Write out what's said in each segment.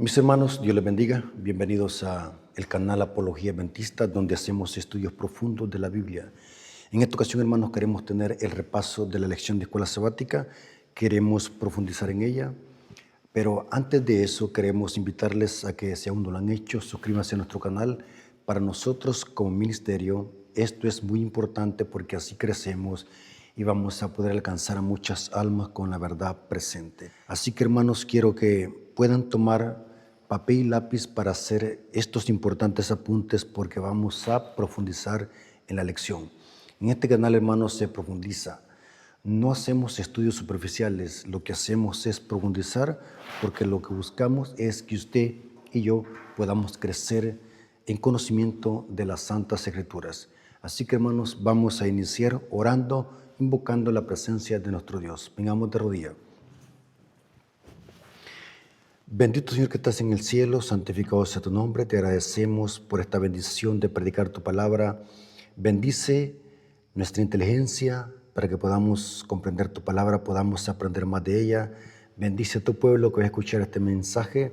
Mis hermanos, Dios les bendiga. Bienvenidos a el canal Apología Adventista, donde hacemos estudios profundos de la Biblia. En esta ocasión, hermanos, queremos tener el repaso de la lección de escuela sabática. Queremos profundizar en ella. Pero antes de eso, queremos invitarles a que, si aún no lo han hecho, suscríbanse a nuestro canal. Para nosotros, como ministerio, esto es muy importante porque así crecemos y vamos a poder alcanzar a muchas almas con la verdad presente. Así que, hermanos, quiero que puedan tomar papel y lápiz para hacer estos importantes apuntes porque vamos a profundizar en la lección. En este canal, hermanos, se profundiza. No hacemos estudios superficiales, lo que hacemos es profundizar porque lo que buscamos es que usted y yo podamos crecer en conocimiento de las Santas Escrituras. Así que, hermanos, vamos a iniciar orando, invocando la presencia de nuestro Dios. Vengamos de rodillas. Bendito Señor que estás en el cielo, santificado sea tu nombre. Te agradecemos por esta bendición de predicar tu palabra. Bendice nuestra inteligencia para que podamos comprender tu palabra, podamos aprender más de ella. Bendice a tu pueblo que va a escuchar este mensaje,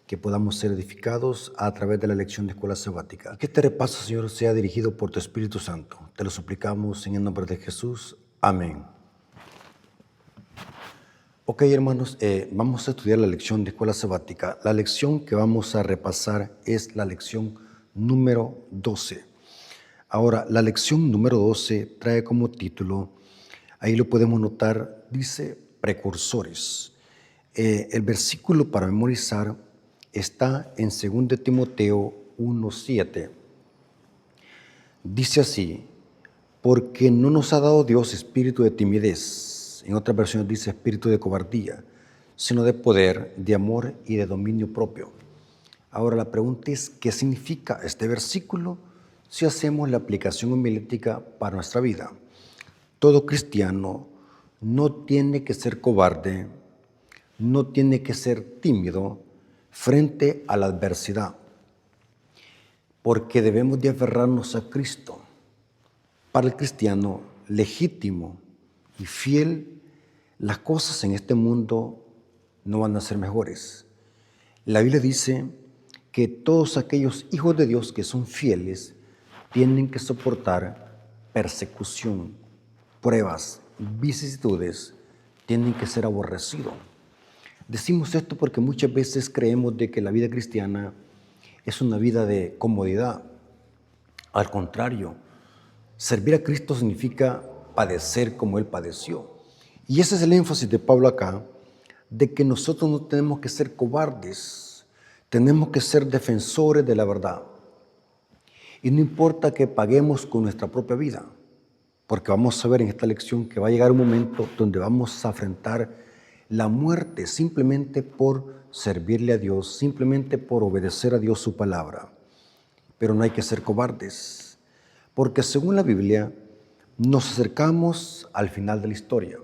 que podamos ser edificados a través de la lección de escuela sabática. Que este repaso, Señor, sea dirigido por tu Espíritu Santo. Te lo suplicamos en el nombre de Jesús. Amén. Ok, hermanos, vamos a estudiar la lección de escuela sabática. La lección que vamos a repasar es la lección número 12. Ahora, la lección número 12 trae como título, ahí lo podemos notar, dice precursores. El versículo para memorizar está en 2 Timoteo 1:7. Dice así, porque no nos ha dado Dios espíritu de timidez, en otras versiones dice espíritu de cobardía, sino de poder, de amor y de dominio propio. Ahora la pregunta es, ¿qué significa este versículo si hacemos la aplicación homilética para nuestra vida? Todo cristiano no tiene que ser cobarde, no tiene que ser tímido frente a la adversidad, porque debemos de aferrarnos a Cristo. Para el cristiano legítimo y fiel, las cosas en este mundo no van a ser mejores. La Biblia dice que todos aquellos hijos de Dios que son fieles tienen que soportar persecución, pruebas, vicisitudes, tienen que ser aborrecidos. Decimos esto porque muchas veces creemos de que la vida cristiana es una vida de comodidad. Al contrario, servir a Cristo significa padecer como Él padeció. Y ese es el énfasis de Pablo acá, de que nosotros no tenemos que ser cobardes, tenemos que ser defensores de la verdad. Y no importa que paguemos con nuestra propia vida, porque vamos a ver en esta lección que va a llegar un momento donde vamos a enfrentar la muerte simplemente por servirle a Dios, simplemente por obedecer a Dios su palabra. Pero no hay que ser cobardes, porque según la Biblia nos acercamos al final de la historia.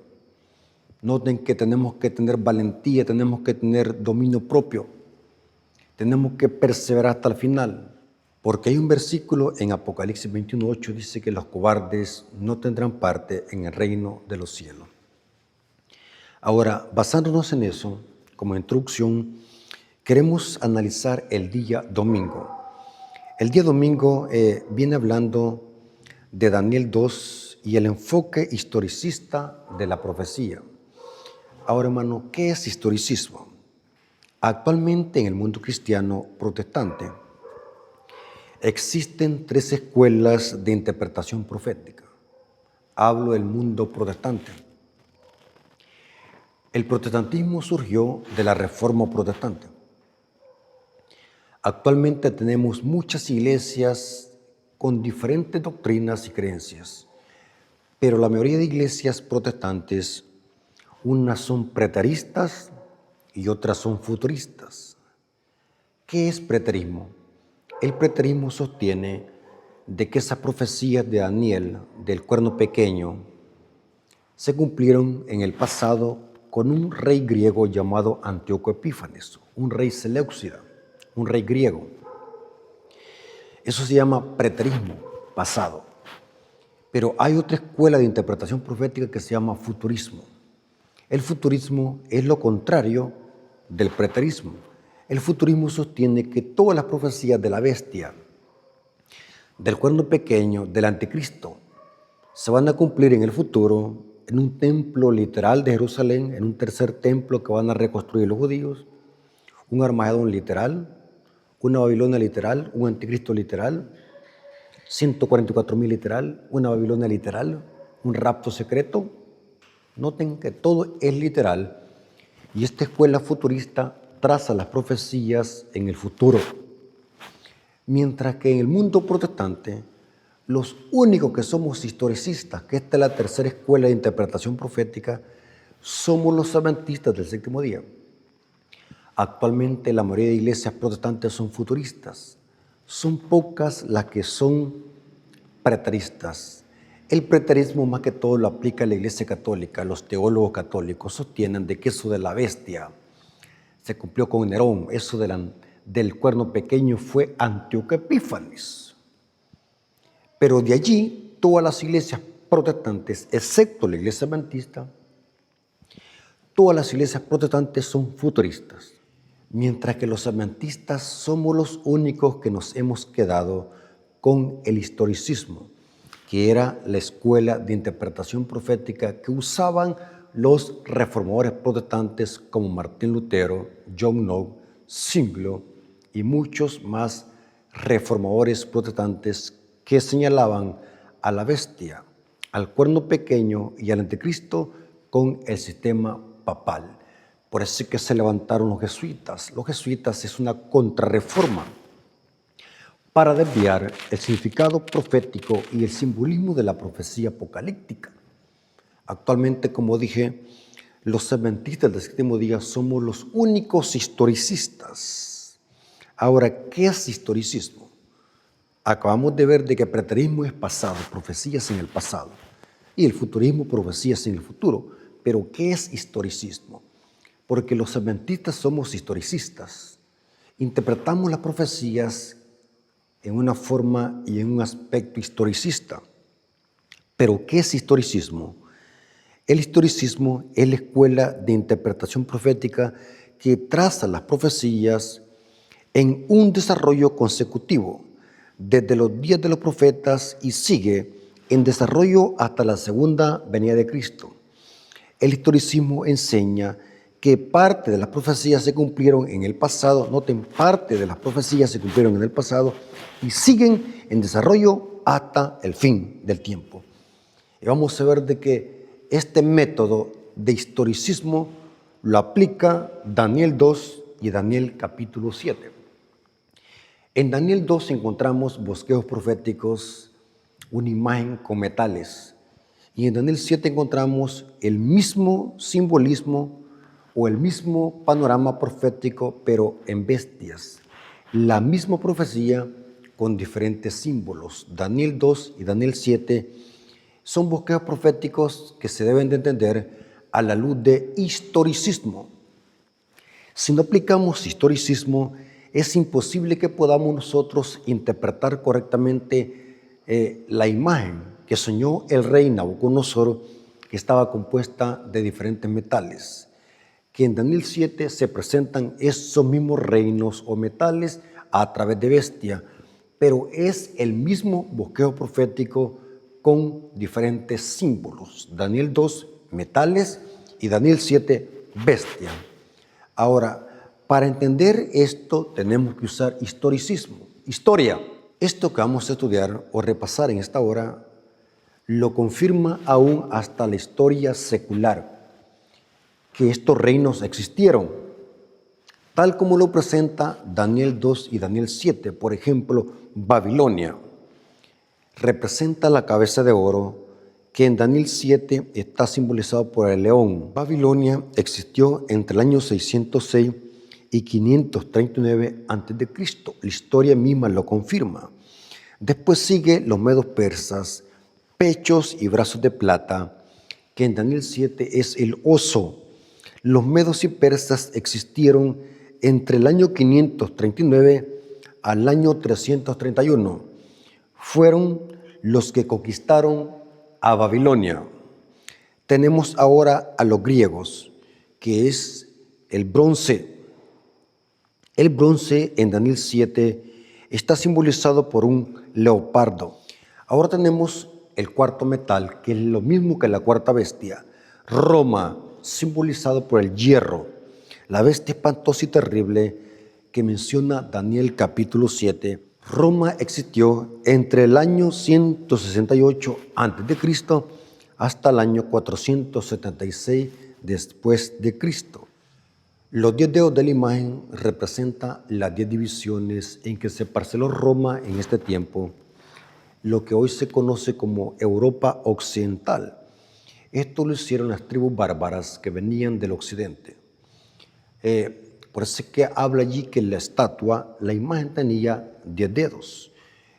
Noten que tenemos que tener valentía, tenemos que tener dominio propio, tenemos que perseverar hasta el final, porque hay un versículo en Apocalipsis 21:8 dice que los cobardes no tendrán parte en el reino de los cielos. Ahora, basándonos en eso, como introducción, queremos analizar el día domingo. El día domingo viene hablando de Daniel 2 y el enfoque historicista de la profecía. Ahora, hermano, ¿qué es historicismo? Actualmente en el mundo cristiano protestante existen 3 escuelas de interpretación profética. Hablo del mundo protestante. El protestantismo surgió de la Reforma Protestante. Actualmente tenemos muchas iglesias con diferentes doctrinas y creencias, pero la mayoría de iglesias protestantes, unas son preteristas y otras son futuristas. ¿Qué es preterismo? El preterismo sostiene de que esas profecías de Daniel, del cuerno pequeño, se cumplieron en el pasado con un rey griego llamado Antíoco Epífanes, un rey seleucida, un rey griego. Eso se llama preterismo, pasado. Pero hay otra escuela de interpretación profética que se llama futurismo. El futurismo es lo contrario del preterismo. El futurismo sostiene que todas las profecías de la bestia, del cuerno pequeño, del anticristo, se van a cumplir en el futuro en un templo literal de Jerusalén, en un tercer templo que van a reconstruir los judíos, un Armagedón literal, una Babilonia literal, un anticristo literal, 144.000 literal, una Babilonia literal, un rapto secreto. Noten que todo es literal y esta escuela futurista traza las profecías en el futuro. Mientras que en el mundo protestante, los únicos que somos historicistas, que esta es la tercera escuela de interpretación profética, somos los adventistas del séptimo día. Actualmente la mayoría de iglesias protestantes son futuristas. Son pocas las que son preteristas. El preterismo más que todo lo aplica la Iglesia Católica. Los teólogos católicos sostienen de que eso de la bestia se cumplió con Nerón. Eso del cuerno pequeño fue Antíoco Epífanes. Pero de allí todas las iglesias protestantes, excepto la Iglesia Adventista, todas las iglesias protestantes son futuristas. Mientras que los adventistas somos los únicos que nos hemos quedado con el historicismo, que era la escuela de interpretación profética que usaban los reformadores protestantes como Martín Lutero, John Knox, Zwinglio y muchos más reformadores protestantes que señalaban a la bestia, al cuerno pequeño y al anticristo con el sistema papal. Por eso es que se levantaron los jesuitas. Los jesuitas es una contrarreforma para desviar el significado profético y el simbolismo de la profecía apocalíptica. Actualmente, como dije, los adventistas del séptimo día somos los únicos historicistas. Ahora, ¿qué es historicismo? Acabamos de ver de que preterismo es pasado, profecías en el pasado, y el futurismo, profecías en el futuro. Pero, ¿qué es historicismo? Porque los adventistas somos historicistas. Interpretamos las profecías en una forma y en un aspecto historicista. Pero, ¿qué es historicismo? El historicismo es la escuela de interpretación profética que traza las profecías en un desarrollo consecutivo, desde los días de los profetas y sigue en desarrollo hasta la segunda venida de Cristo. El historicismo enseña que parte de las profecías se cumplieron en el pasado, noten, parte de las profecías se cumplieron en el pasado y siguen en desarrollo hasta el fin del tiempo. Y vamos a ver de que este método de historicismo lo aplica Daniel 2 y Daniel capítulo 7. En Daniel 2 encontramos bosquejos proféticos, una imagen con metales. Y en Daniel 7 encontramos el mismo simbolismo o el mismo panorama profético, pero en bestias. La misma profecía con diferentes símbolos. Daniel 2 y Daniel 7 son bosquejos proféticos que se deben de entender a la luz de historicismo. Si no aplicamos historicismo, es imposible que podamos nosotros interpretar correctamente la imagen que soñó el rey Nabucodonosor, que estaba compuesta de diferentes metales, que en Daniel 7 se presentan esos mismos reinos o metales a través de bestia, pero es el mismo bosquejo profético con diferentes símbolos. Daniel 2, metales, y Daniel 7, bestia. Ahora, para entender esto tenemos que usar historicismo, historia. Esto que vamos a estudiar o repasar en esta hora lo confirma aún hasta la historia secular, que estos reinos existieron, tal como lo presenta Daniel 2 y Daniel 7. Por ejemplo, Babilonia representa la cabeza de oro, que en Daniel 7 está simbolizado por el león. Babilonia existió entre el año 606 y 539 a.C. La historia misma lo confirma. Después sigue los medos persas, pechos y brazos de plata, que en Daniel 7 es el oso. Los medos y persas existieron entre el año 539 al año 331. Fueron los que conquistaron a Babilonia. Tenemos ahora a los griegos, que es el bronce. El bronce en Daniel 7 está simbolizado por un leopardo. Ahora tenemos el cuarto metal, que es lo mismo que la cuarta bestia. Roma, simbolizado por el hierro, la bestia espantosa y terrible que menciona Daniel capítulo 7. Roma existió entre el año 168 a.C. hasta el año 476 después de Cristo. Los 10 dedos de la imagen representan las 10 divisiones en que se parceló Roma en este tiempo, lo que hoy se conoce como Europa Occidental. Esto lo hicieron las tribus bárbaras que venían del occidente. Por eso es que habla allí que la estatua, la imagen tenía 10 dedos.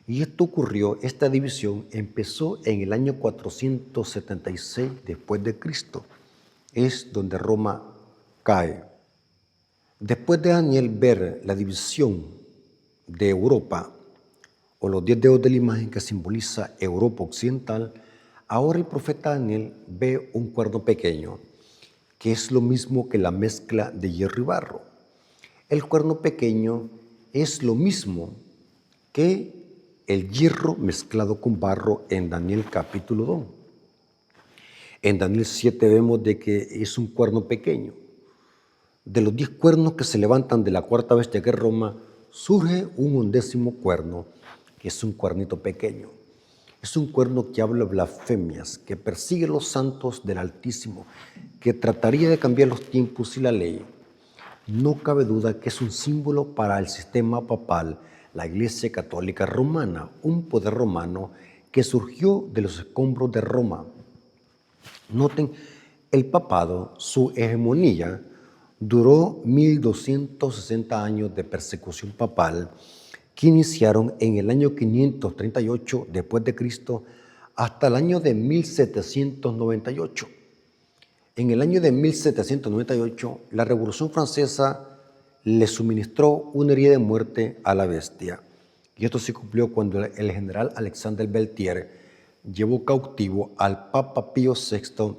Y esto ocurrió, esta división empezó en el año 476 después de Cristo. Es donde Roma cae. Después de Daniel ver la división de Europa, o los 10 dedos de la imagen que simboliza Europa Occidental, ahora el profeta Daniel ve un cuerno pequeño, que es lo mismo que la mezcla de hierro y barro. El cuerno pequeño es lo mismo que el hierro mezclado con barro en Daniel capítulo 2. En Daniel 7 vemos de que es un cuerno pequeño. De los 10 cuernos que se levantan de la cuarta bestia que es Roma, surge un 11º cuerno, que es un cuernito pequeño. Es un cuerno que habla blasfemias, que persigue a los santos del Altísimo, que trataría de cambiar los tiempos y la ley. No cabe duda que es un símbolo para el sistema papal, la Iglesia Católica Romana, un poder romano que surgió de los escombros de Roma. Noten, el papado, su hegemonía, duró 1260 años de persecución papal que iniciaron en el año 538 después de Cristo hasta el año de 1798. En el año de 1798, la Revolución Francesa le suministró una herida de muerte a la bestia. Y esto se cumplió cuando el general Alexandre Beltier llevó cautivo al Papa Pío VI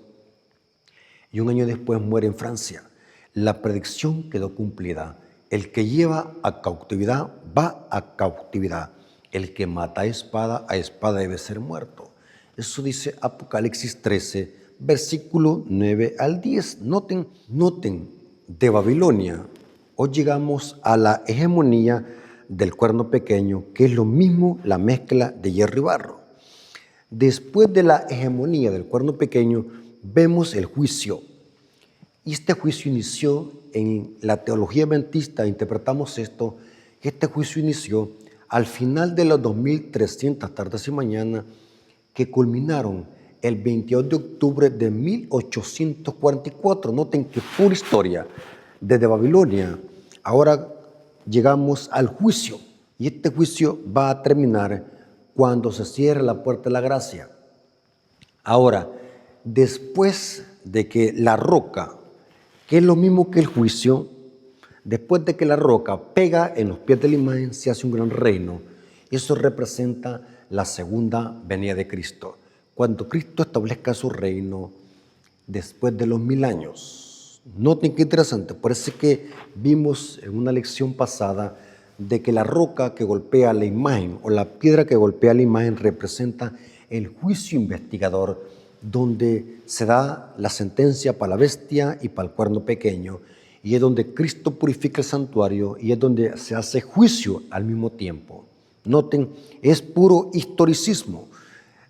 y un año después muere en Francia. La predicción quedó cumplida. El que lleva a cautividad va a cautividad. El que mata a espada debe ser muerto. Eso dice Apocalipsis 13, versículo 9 al 10. Noten, de Babilonia, hoy llegamos a la hegemonía del cuerno pequeño, que es lo mismo la mezcla de hierro y barro. Después de la hegemonía del cuerno pequeño, vemos el juicio. Y este juicio inició en la teología adventista, interpretamos esto, que este juicio inició al final de las 2300 tardes y mañanas que culminaron el 22 de octubre de 1844. Noten que pura historia. Desde Babilonia, ahora llegamos al juicio. Y este juicio va a terminar cuando se cierre la puerta de la gracia. Ahora, después de que la roca, que es lo mismo que el juicio, después de que la roca pega en los pies de la imagen, se hace un gran reino. Eso representa la segunda venida de Cristo, cuando Cristo establezca su reino después de los 1000 años. Noten qué interesante, parece que vimos en una lección pasada de que la roca que golpea la imagen o la piedra que golpea la imagen representa el juicio investigador, donde se da la sentencia para la bestia y para el cuerno pequeño, y es donde Cristo purifica el santuario y es donde se hace juicio al mismo tiempo. Noten, es puro historicismo.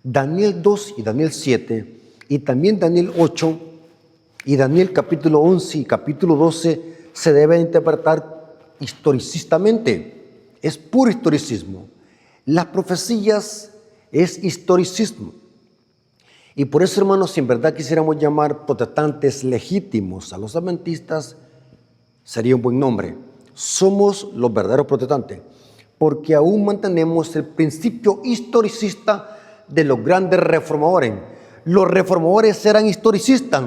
Daniel 2 y Daniel 7 y también Daniel 8 y Daniel capítulo 11 y capítulo 12 se debe interpretar historicistamente. Es puro historicismo. Las profecías es historicismo. Y por eso, hermanos, si en verdad quisiéramos llamar protestantes legítimos a los adventistas, sería un buen nombre. Somos los verdaderos protestantes, porque aún mantenemos el principio historicista de los grandes reformadores. Los reformadores eran historicistas.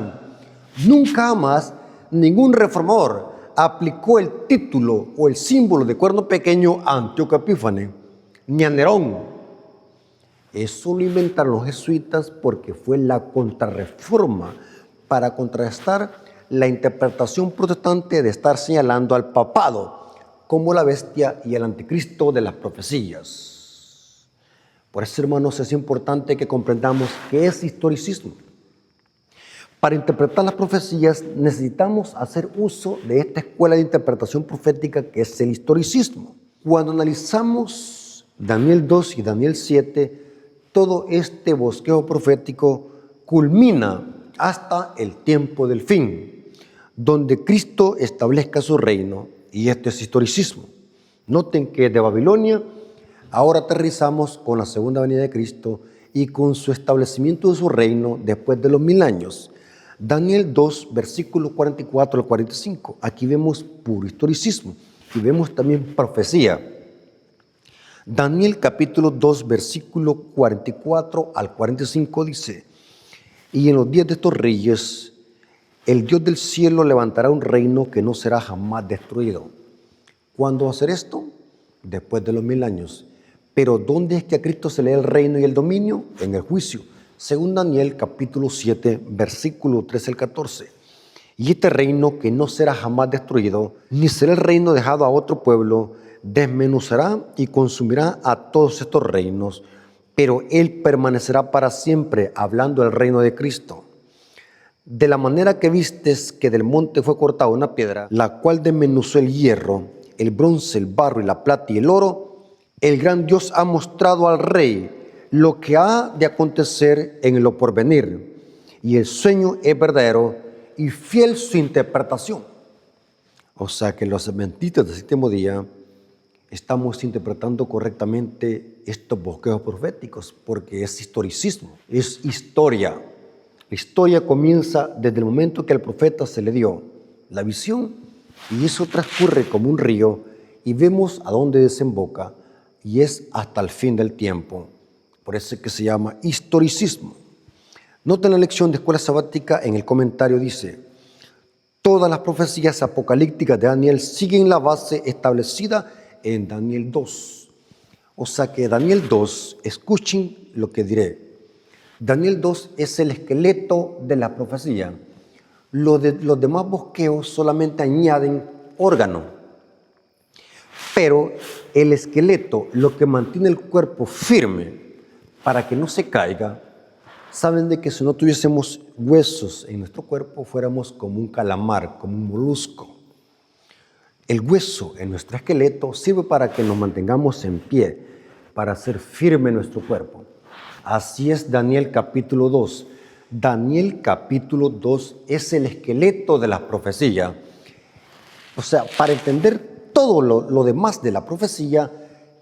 Nunca más ningún reformador aplicó el título o el símbolo de cuerno pequeño a Antíoco Epífanes, ni a Nerón. Eso lo inventaron los jesuitas porque fue la contrarreforma para contrarrestar la interpretación protestante de estar señalando al papado. como la bestia y el anticristo de las profecías. Por eso, hermanos, es importante que comprendamos qué es historicismo. Para interpretar las profecías necesitamos hacer uso de esta escuela de interpretación profética que es el historicismo. Cuando analizamos Daniel 2 y Daniel 7, todo este bosquejo profético culmina hasta el tiempo del fin, donde Cristo establezca su reino, y este es historicismo. Noten que de Babilonia ahora aterrizamos con la segunda venida de Cristo y con su establecimiento de su reino después de los 1000 años. Daniel 2, versículos 44 al 45. Aquí vemos puro historicismo y vemos también profecía. Daniel capítulo 2, versículo 44 al 45 dice: y en los días de estos reyes, el Dios del cielo levantará un reino que no será jamás destruido. ¿Cuándo va a ser esto? Después de los 1000 años. Pero ¿dónde es que a Cristo se le da el reino y el dominio? En el juicio. Según Daniel capítulo 7, versículo 13 al 14. Y este reino que no será jamás destruido, ni será el reino dejado a otro pueblo, desmenuzará y consumirá a todos estos reinos, pero él permanecerá para siempre, hablando del reino de Cristo. De la manera que vistes que del monte fue cortada una piedra, la cual desmenuzó el hierro, el bronce, el barro y la plata y el oro, el gran Dios ha mostrado al rey lo que ha de acontecer en lo porvenir, y el sueño es verdadero y fiel su interpretación. O sea que los adventistas del séptimo día estamos interpretando correctamente estos bosquejos proféticos, porque es historicismo, es historia. La historia comienza desde el momento que al profeta se le dio la visión, y eso transcurre como un río y vemos a dónde desemboca, y es hasta el fin del tiempo. Por eso es que se llama historicismo. Noten la lección de escuela sabática, en el comentario dice: todas las profecías apocalípticas de Daniel siguen la base establecida en Daniel 2. O sea que Daniel 2, escuchen lo que diré. Daniel 2 es el esqueleto de la profecía. Los demás bosqueos solamente añaden órgano. Pero el esqueleto, lo que mantiene el cuerpo firme para que no se caiga, saben de que si no tuviésemos huesos en nuestro cuerpo, fuéramos como un calamar, como un molusco. El hueso en nuestro esqueleto sirve para que nos mantengamos en pie, para hacer firme nuestro cuerpo. Así es Daniel capítulo 2. Daniel capítulo 2 es el esqueleto de la profecía. O sea, para entender todo lo demás de la profecía,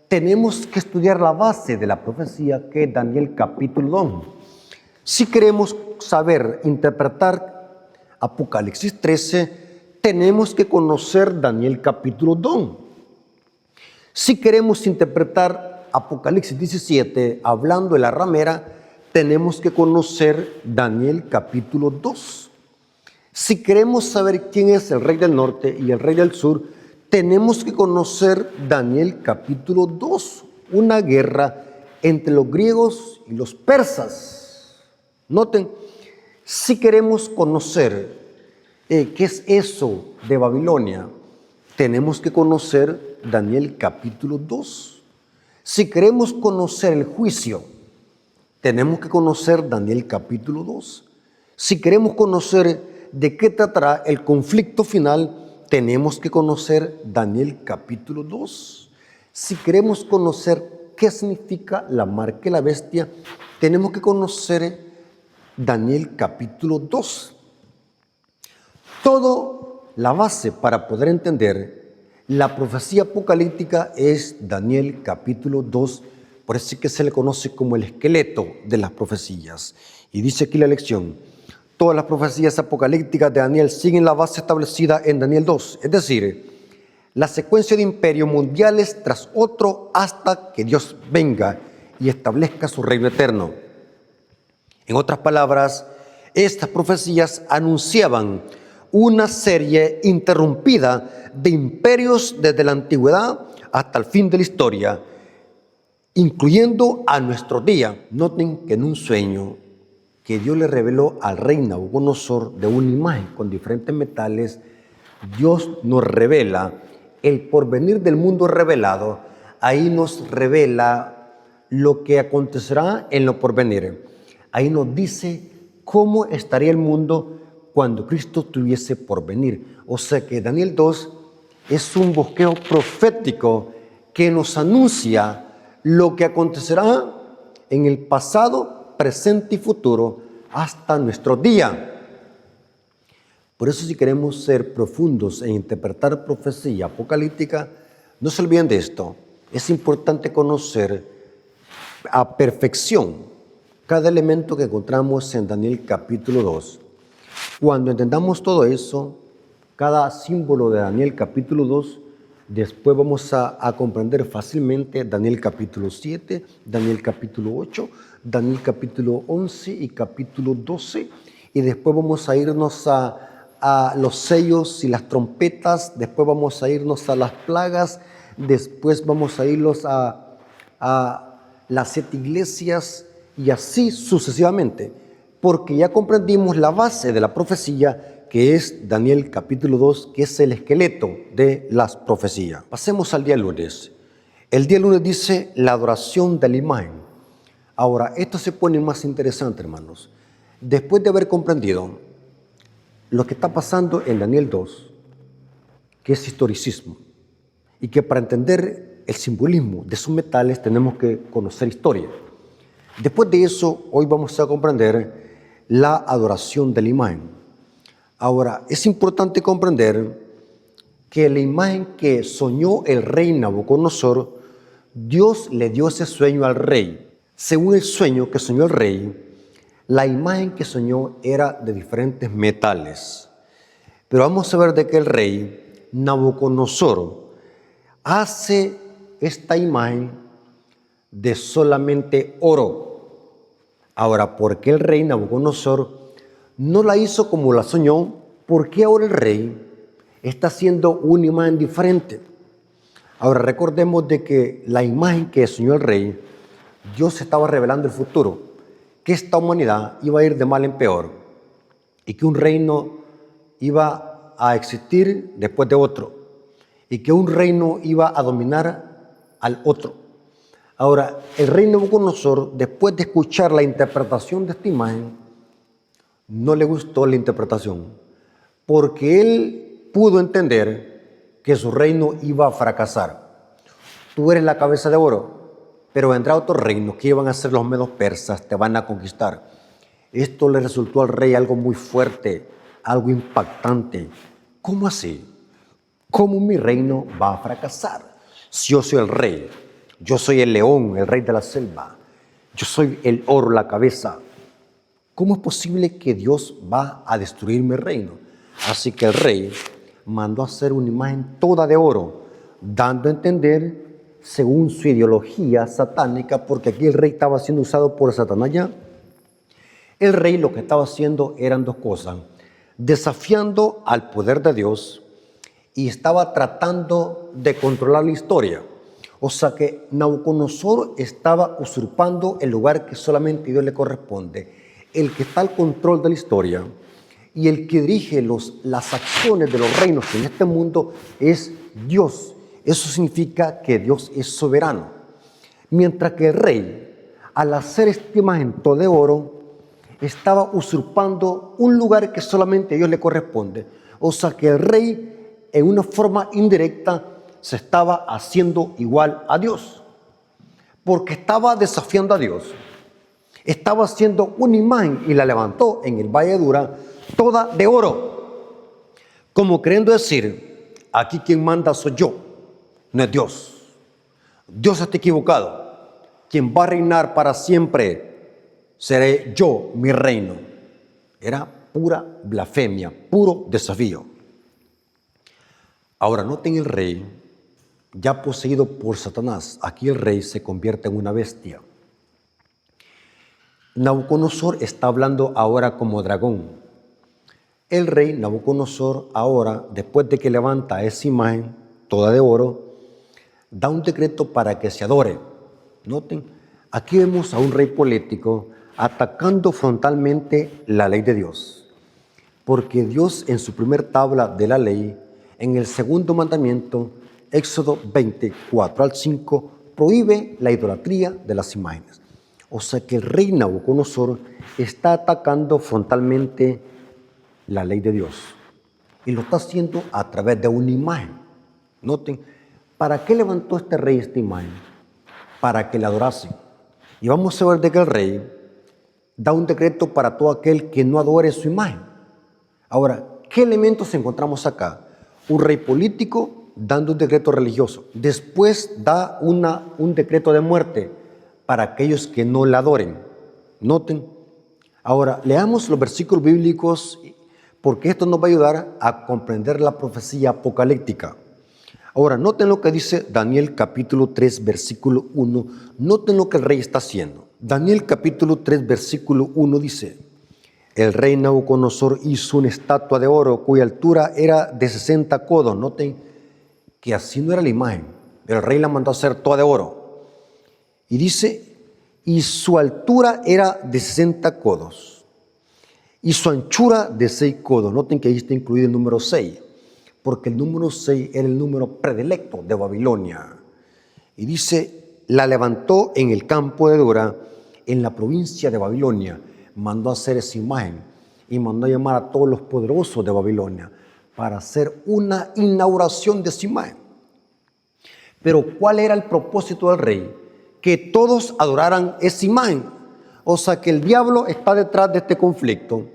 tenemos que estudiar la base de la profecía, que es Daniel capítulo 2. Si queremos saber interpretar Apocalipsis 13, tenemos que conocer Daniel capítulo 2. Si queremos interpretar Apocalipsis 17, hablando de la ramera, tenemos que conocer Daniel capítulo 2. Si queremos saber quién es el rey del norte y el rey del sur, tenemos que conocer Daniel capítulo 2, una guerra entre los griegos y los persas. Noten, si queremos conocer ¿qué es eso de Babilonia? Tenemos que conocer Daniel capítulo 2. Si queremos conocer el juicio, tenemos que conocer Daniel capítulo 2. Si queremos conocer de qué tratará el conflicto final, tenemos que conocer Daniel capítulo 2. Si queremos conocer qué significa la marca de la bestia, tenemos que conocer Daniel capítulo 2. Todo la base para poder entender la profecía apocalíptica es Daniel capítulo 2, por eso es que se le conoce como el esqueleto de las profecías. Y dice aquí la lección: todas las profecías apocalípticas de Daniel siguen la base establecida en Daniel 2, es decir, la secuencia de imperios mundiales tras otro hasta que Dios venga y establezca su reino eterno. En otras palabras, estas profecías anunciaban una serie interrumpida de imperios desde la antigüedad hasta el fin de la historia, incluyendo a nuestro día. Noten que en un sueño que Dios le reveló al rey Nabucodonosor de una imagen con diferentes metales, Dios nos revela el porvenir del mundo revelado, ahí nos revela lo que acontecerá en lo porvenir. Ahí nos dice cómo estaría el mundo cuando Cristo tuviese por venir. O sea que Daniel 2 es un bosquejo profético que nos anuncia lo que acontecerá en el pasado, presente y futuro hasta nuestro día. Por eso, si queremos ser profundos en interpretar profecía apocalíptica, no se olviden de esto. Es importante conocer a perfección cada elemento que encontramos en Daniel capítulo 2. Cuando entendamos todo eso, cada símbolo de Daniel capítulo 2, después vamos a comprender fácilmente Daniel capítulo 7, Daniel capítulo 8, Daniel capítulo 11 y capítulo 12, y después vamos a irnos a los sellos y las trompetas, después vamos a irnos a las plagas, después vamos a irnos a las 7 iglesias y así sucesivamente, porque ya comprendimos la base de la profecía, que es Daniel capítulo 2, que es el esqueleto de las profecías. Pasemos al día lunes. El día lunes dice la adoración de la imagen. Ahora, esto se pone más interesante, hermanos. Después de haber comprendido lo que está pasando en Daniel 2, que es historicismo, y que para entender el simbolismo de sus metales tenemos que conocer historia. Después de eso, hoy vamos a comprender la adoración de la imagen. Ahora, es importante comprender que la imagen que soñó el rey Nabucodonosor, Dios le dio ese sueño al rey. Según el sueño que soñó el rey, la imagen que soñó era de diferentes metales. Pero vamos a ver de que el rey Nabucodonosor hace esta imagen de solamente oro. Ahora, ¿por qué el rey Nabucodonosor no la hizo como la soñó? ¿Por qué ahora el rey está haciendo una imagen diferente? Ahora, recordemos de que la imagen que soñó el rey, Dios estaba revelando el futuro, que esta humanidad iba a ir de mal en peor y que un reino iba a existir después de otro y que un reino iba a dominar al otro. Ahora, el rey Nabucodonosor, después de escuchar la interpretación de esta imagen, no le gustó la interpretación, porque él pudo entender que su reino iba a fracasar. Tú eres la cabeza de oro, pero vendrá otro reino que iban a ser los medos persas, te van a conquistar. Esto le resultó al rey algo muy fuerte, algo impactante. ¿Cómo así? ¿Cómo mi reino va a fracasar? Si yo soy el rey, yo soy el león, el rey de la selva, yo soy el oro, la cabeza. ¿Cómo es posible que Dios va a destruir mi reino? Así que el rey mandó a hacer una imagen toda de oro, dando a entender, según su ideología satánica, porque aquí el rey estaba siendo usado por Satanás ya. El rey lo que estaba haciendo eran dos cosas: desafiando al poder de Dios y estaba tratando de controlar la historia. O sea que Nabucodonosor estaba usurpando el lugar que solamente a Dios le corresponde. El que está al control de la historia y el que dirige las acciones de los reinos en este mundo es Dios. Eso significa que Dios es soberano. Mientras que el rey, al hacer esta imagen toda de oro, estaba usurpando un lugar que solamente a Dios le corresponde. O sea que el rey, en una forma indirecta, se estaba haciendo igual a Dios, porque estaba desafiando a Dios. Estaba haciendo una imagen y la levantó en el Valle de Dura, toda de oro, como queriendo decir: aquí quien manda soy yo, no es Dios. Dios está equivocado. Quien va a reinar para siempre seré yo, mi reino. Era pura blasfemia, puro desafío. Ahora noten el rey, ya poseído por Satanás. Aquí el rey se convierte en una bestia. Nabucodonosor está hablando ahora como dragón. El rey Nabucodonosor ahora, después de que levanta esa imagen toda de oro, da un decreto para que se adore. Noten, aquí vemos a un rey político atacando frontalmente la ley de Dios, porque Dios en su primer tabla de la ley, en el segundo mandamiento, Éxodo 24 al 5 prohíbe la idolatría de las imágenes. O sea que el rey Nabucodonosor está atacando frontalmente la ley de Dios. Y lo está haciendo a través de una imagen. Noten, ¿para qué levantó este rey esta imagen? Para que le adorasen. Y vamos a ver de que el rey da un decreto para todo aquel que no adore su imagen. Ahora, ¿qué elementos encontramos acá? Un rey político dando un decreto religioso. Después da un decreto de muerte para aquellos que no la adoren. Noten. Ahora, leamos los versículos bíblicos porque esto nos va a ayudar a comprender la profecía apocalíptica. Ahora, noten lo que dice Daniel capítulo 3, versículo 1. Noten lo que el rey está haciendo. Daniel capítulo 3, versículo 1 dice: el rey Nabucodonosor hizo una estatua de oro cuya altura era de 60 codos. Noten que así no era la imagen. El rey la mandó a hacer toda de oro. Y dice, y su altura era de 60 codos. Y su anchura de 6 codos. Noten que ahí está incluido el número 6. Porque el número 6 era el número predilecto de Babilonia. Y dice, la levantó en el campo de Dura, en la provincia de Babilonia. Mandó a hacer esa imagen y mandó a llamar a todos los poderosos de Babilonia para hacer una inauguración de esa imagen. Pero ¿cuál era el propósito del rey? Que todos adoraran esa imagen. O sea que el diablo está detrás de este conflicto.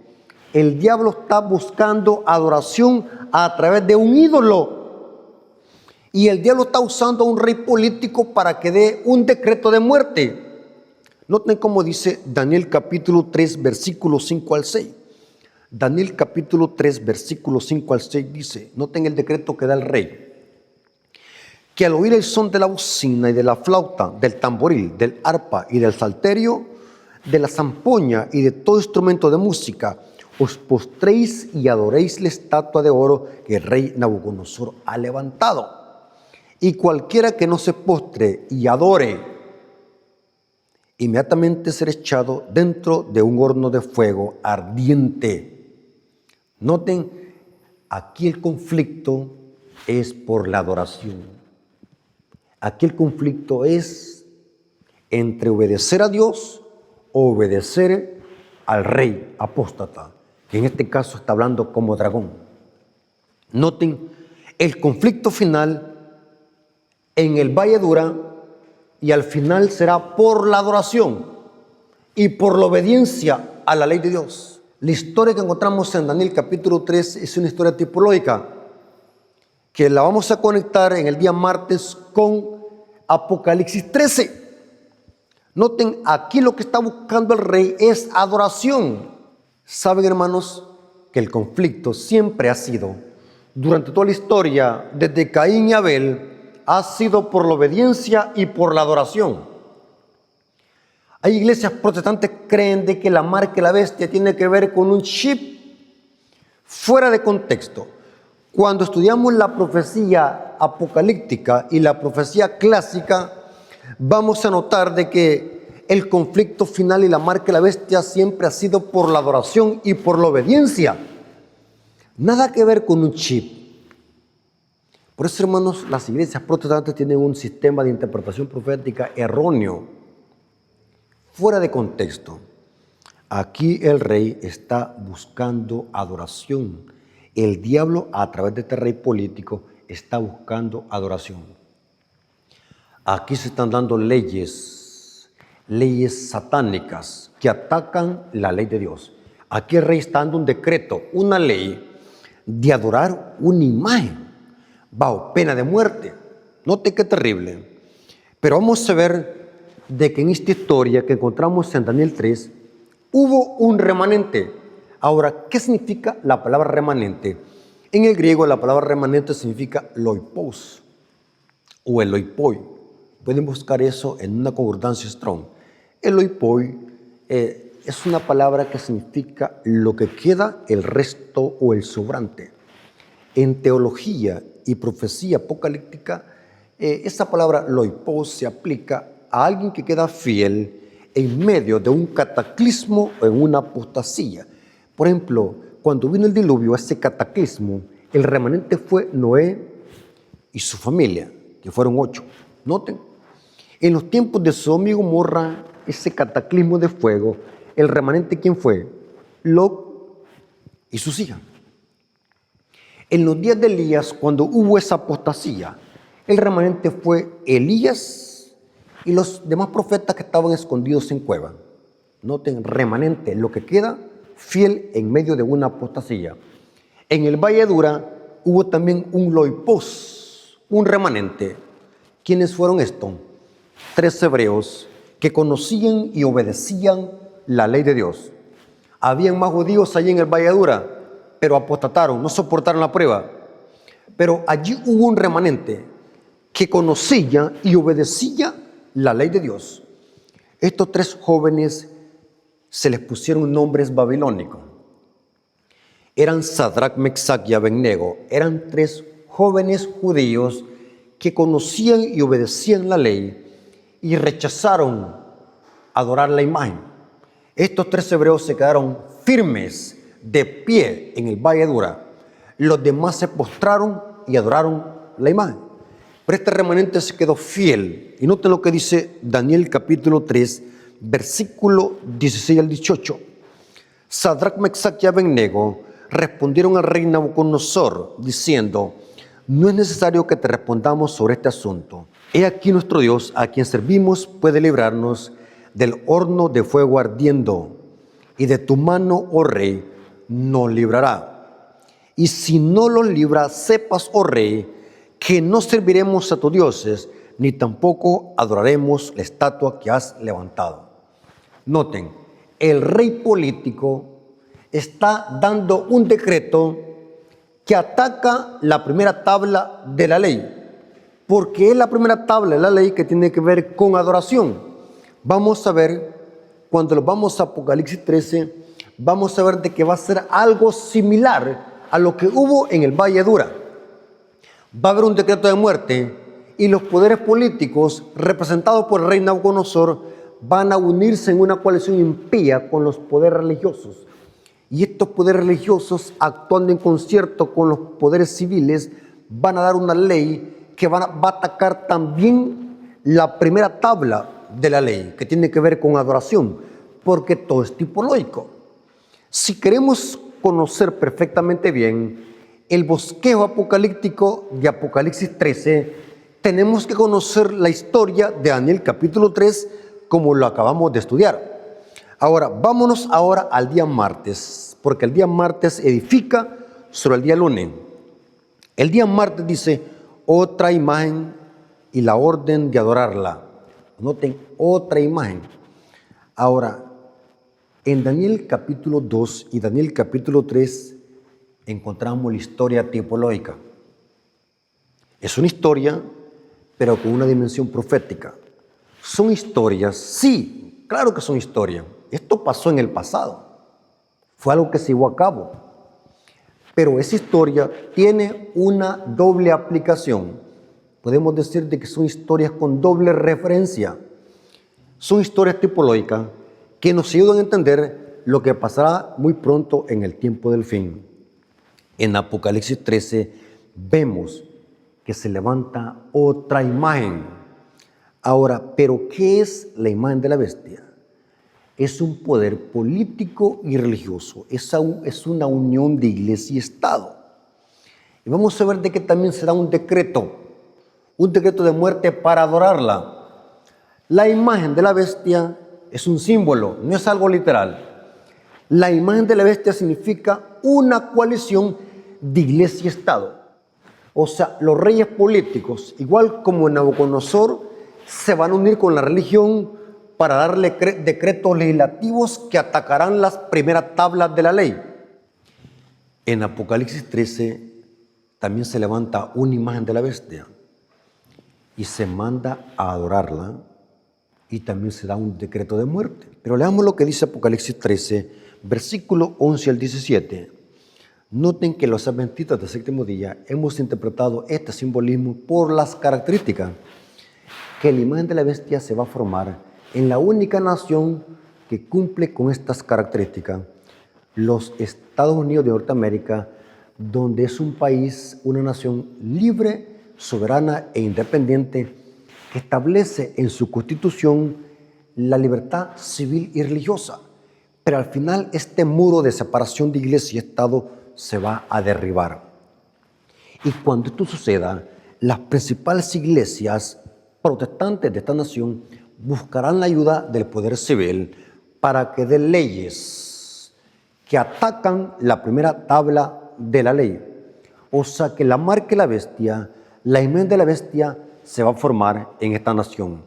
El diablo está buscando adoración a través de un ídolo. Y el diablo está usando a un rey político para que dé un decreto de muerte. Noten cómo dice Daniel capítulo 3, versículos 5 al 6. Daniel capítulo 3, versículos 5 al 6 dice, noten el decreto que da el rey, que al oír el son de la bocina y de la flauta, del tamboril, del arpa y del salterio, de la zampoña y de todo instrumento de música, os postréis y adoréis la estatua de oro que el rey Nabucodonosor ha levantado. Y cualquiera que no se postre y adore, inmediatamente será echado dentro de un horno de fuego ardiente. Noten, aquí el conflicto es por la adoración. Aquí el conflicto es entre obedecer a Dios o obedecer al rey apóstata, que en este caso está hablando como dragón. Noten, el conflicto final en el Valle Dura y al final será por la adoración y por la obediencia a la ley de Dios. La historia que encontramos en Daniel capítulo 3 es una historia tipológica que la vamos a conectar en el día martes con Apocalipsis 13. Noten, aquí lo que está buscando el rey es adoración. Saben, hermanos, que el conflicto siempre ha sido, durante toda la historia, desde Caín y Abel, ha sido por la obediencia y por la adoración. Hay iglesias protestantes que creen de que la marca de la bestia tiene que ver con un chip fuera de contexto. Cuando estudiamos la profecía apocalíptica y la profecía clásica, vamos a notar de que el conflicto final y la marca de la bestia siempre ha sido por la adoración y por la obediencia. Nada que ver con un chip. Por eso, hermanos, las iglesias protestantes tienen un sistema de interpretación profética erróneo, fuera de contexto. Aquí el rey está buscando adoración. El diablo, a través de este rey político, está buscando adoración. Aquí se están dando leyes satánicas que atacan la ley de Dios. Aquí el rey está dando un decreto, una ley de adorar una imagen bajo pena de muerte. Note qué terrible. Pero vamos a ver de que en esta historia que encontramos en Daniel 3 hubo un remanente. Ahora, ¿qué significa la palabra remanente? En el griego la palabra remanente significa loipos o eloipoi. Pueden buscar eso en una concordancia Strong. Eloipoi es una palabra que significa lo que queda, el resto o el sobrante. En teología y profecía apocalíptica, esa palabra loipos se aplica a alguien que queda fiel en medio de un cataclismo o en una apostasía. Por ejemplo, cuando vino el diluvio, ese cataclismo, el remanente fue Noé y su familia, que fueron 8. Noten, en los tiempos de Sodoma y Gomorra, ese cataclismo de fuego, el remanente, ¿quién fue? Lot y sus hijas. En los días de Elías, cuando hubo esa apostasía, el remanente fue Elías y los demás profetas que estaban escondidos en cueva. Noten, remanente, lo que queda fiel en medio de una apostasía. En el Valle de Dura hubo también un loipos, un remanente. ¿Quiénes fueron estos? 3 hebreos que conocían y obedecían la ley de Dios. Habían más judíos allí en el Valle de Dura, pero apostataron, no soportaron la prueba. Pero allí hubo un remanente que conocía y obedecía la ley de Dios. Estos 3 jóvenes se les pusieron nombres babilónicos. Eran Sadrac, Mesac y Abednego. Eran 3 jóvenes judíos que conocían y obedecían la ley y rechazaron adorar la imagen. Estos 3 hebreos se quedaron firmes, de pie en el Valle de Dura. Los demás se postraron y adoraron la imagen. Pero este remanente se quedó fiel. Y noten lo que dice Daniel capítulo 3, versículo 16 al 18. Sadrac, Mesac y Abednego respondieron al rey Nabucodonosor diciendo: no es necesario que te respondamos sobre este asunto. He aquí nuestro Dios, a quien servimos, puede librarnos del horno de fuego ardiendo, y de tu mano, oh rey, nos librará. Y si no los libra, sepas, oh rey, que no serviremos a tus dioses, ni tampoco adoraremos la estatua que has levantado. Noten, el rey político está dando un decreto que ataca la primera tabla de la ley, porque es la primera tabla de la ley que tiene que ver con adoración. Vamos a ver, cuando lo vamos a Apocalipsis 13, vamos a ver de que va a ser algo similar a lo que hubo en el Valle de Dura. Va a haber un decreto de muerte y los poderes políticos representados por el rey Nabucodonosor van a unirse en una coalición impía con los poderes religiosos. Y estos poderes religiosos, actuando en concierto con los poderes civiles, van a dar una ley que va a atacar también la primera tabla de la ley, que tiene que ver con adoración, porque todo es tipológico. Si queremos conocer perfectamente bien el bosquejo apocalíptico de Apocalipsis 13, tenemos que conocer la historia de Daniel capítulo 3, como lo acabamos de estudiar. Ahora, vámonos ahora al día martes, porque el día martes edifica sobre el día lunes. El día martes dice: otra imagen y la orden de adorarla. Noten, otra imagen. Ahora, en Daniel capítulo 2 y Daniel capítulo 3 encontramos la historia tipológica. Es una historia, pero con una dimensión profética. Son historias, sí, claro que son historias. Esto pasó en el pasado. Fue algo que se llevó a cabo. Pero esa historia tiene una doble aplicación. Podemos decir de que son historias con doble referencia. Son historias tipológicas que nos ayudan a entender lo que pasará muy pronto en el tiempo del fin. En Apocalipsis 13 vemos que se levanta otra imagen. Ahora, ¿pero qué es la imagen de la bestia? Es un poder político y religioso. Es una unión de iglesia y Estado. Y vamos a ver de que también será un decreto de muerte para adorarla. La imagen de la bestia es un símbolo, no es algo literal. La imagen de la bestia significa una coalición de iglesia y Estado. O sea, los reyes políticos, igual como Nabucodonosor, se van a unir con la religión para darle decretos legislativos que atacarán las primeras tablas de la ley. En Apocalipsis 13 también se levanta una imagen de la bestia y se manda a adorarla, y también se da un decreto de muerte. Pero leamos lo que dice Apocalipsis 13, versículo 11 al 17. Noten que los adventistas del séptimo día hemos interpretado este simbolismo por las características que la imagen de la bestia se va a formar en la única nación que cumple con estas características, los Estados Unidos de Norteamérica, donde es un país, una nación libre soberana e independiente que establece en su constitución la libertad civil y religiosa. Pero al final este muro de separación de iglesia y Estado se va a derribar. Y cuando esto suceda, las principales iglesias protestantes de esta nación buscarán la ayuda del poder civil para que dé leyes que atacan la primera tabla de la ley. O sea que la marca de la bestia, la imagen de la bestia se va a formar en esta nación.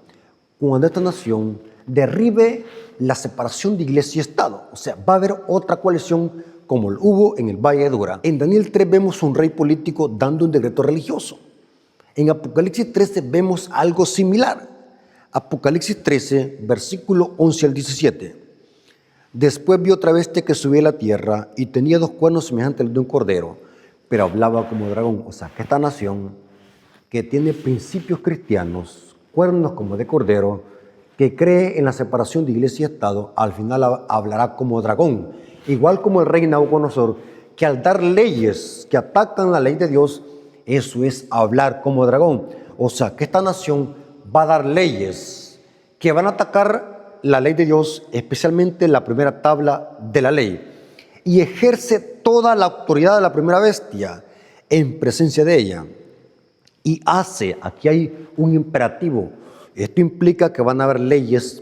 Cuando esta nación derribe la separación de iglesia y Estado, o sea, va a haber otra coalición como lo hubo en el Valle de Dura. En Daniel 3 vemos un rey político dando un decreto religioso. En Apocalipsis 13 vemos algo similar. Apocalipsis 13, versículo 11 al 17. Después vi otra bestia que subía a la tierra y tenía 2 cuernos semejantes a los de un cordero, pero hablaba como dragón. O sea, que esta nación que tiene principios cristianos, cuernos como de cordero, que cree en la separación de iglesia y Estado, al final hablará como dragón. Igual como el rey Nabucodonosor, que al dar leyes que atacan la ley de Dios, eso es hablar como dragón. O sea, que esta nación va a dar leyes que van a atacar la ley de Dios, especialmente la primera tabla de la ley, y ejerce toda la autoridad de la primera bestia en presencia de ella. Y hace, aquí hay un imperativo, esto implica que van a haber leyes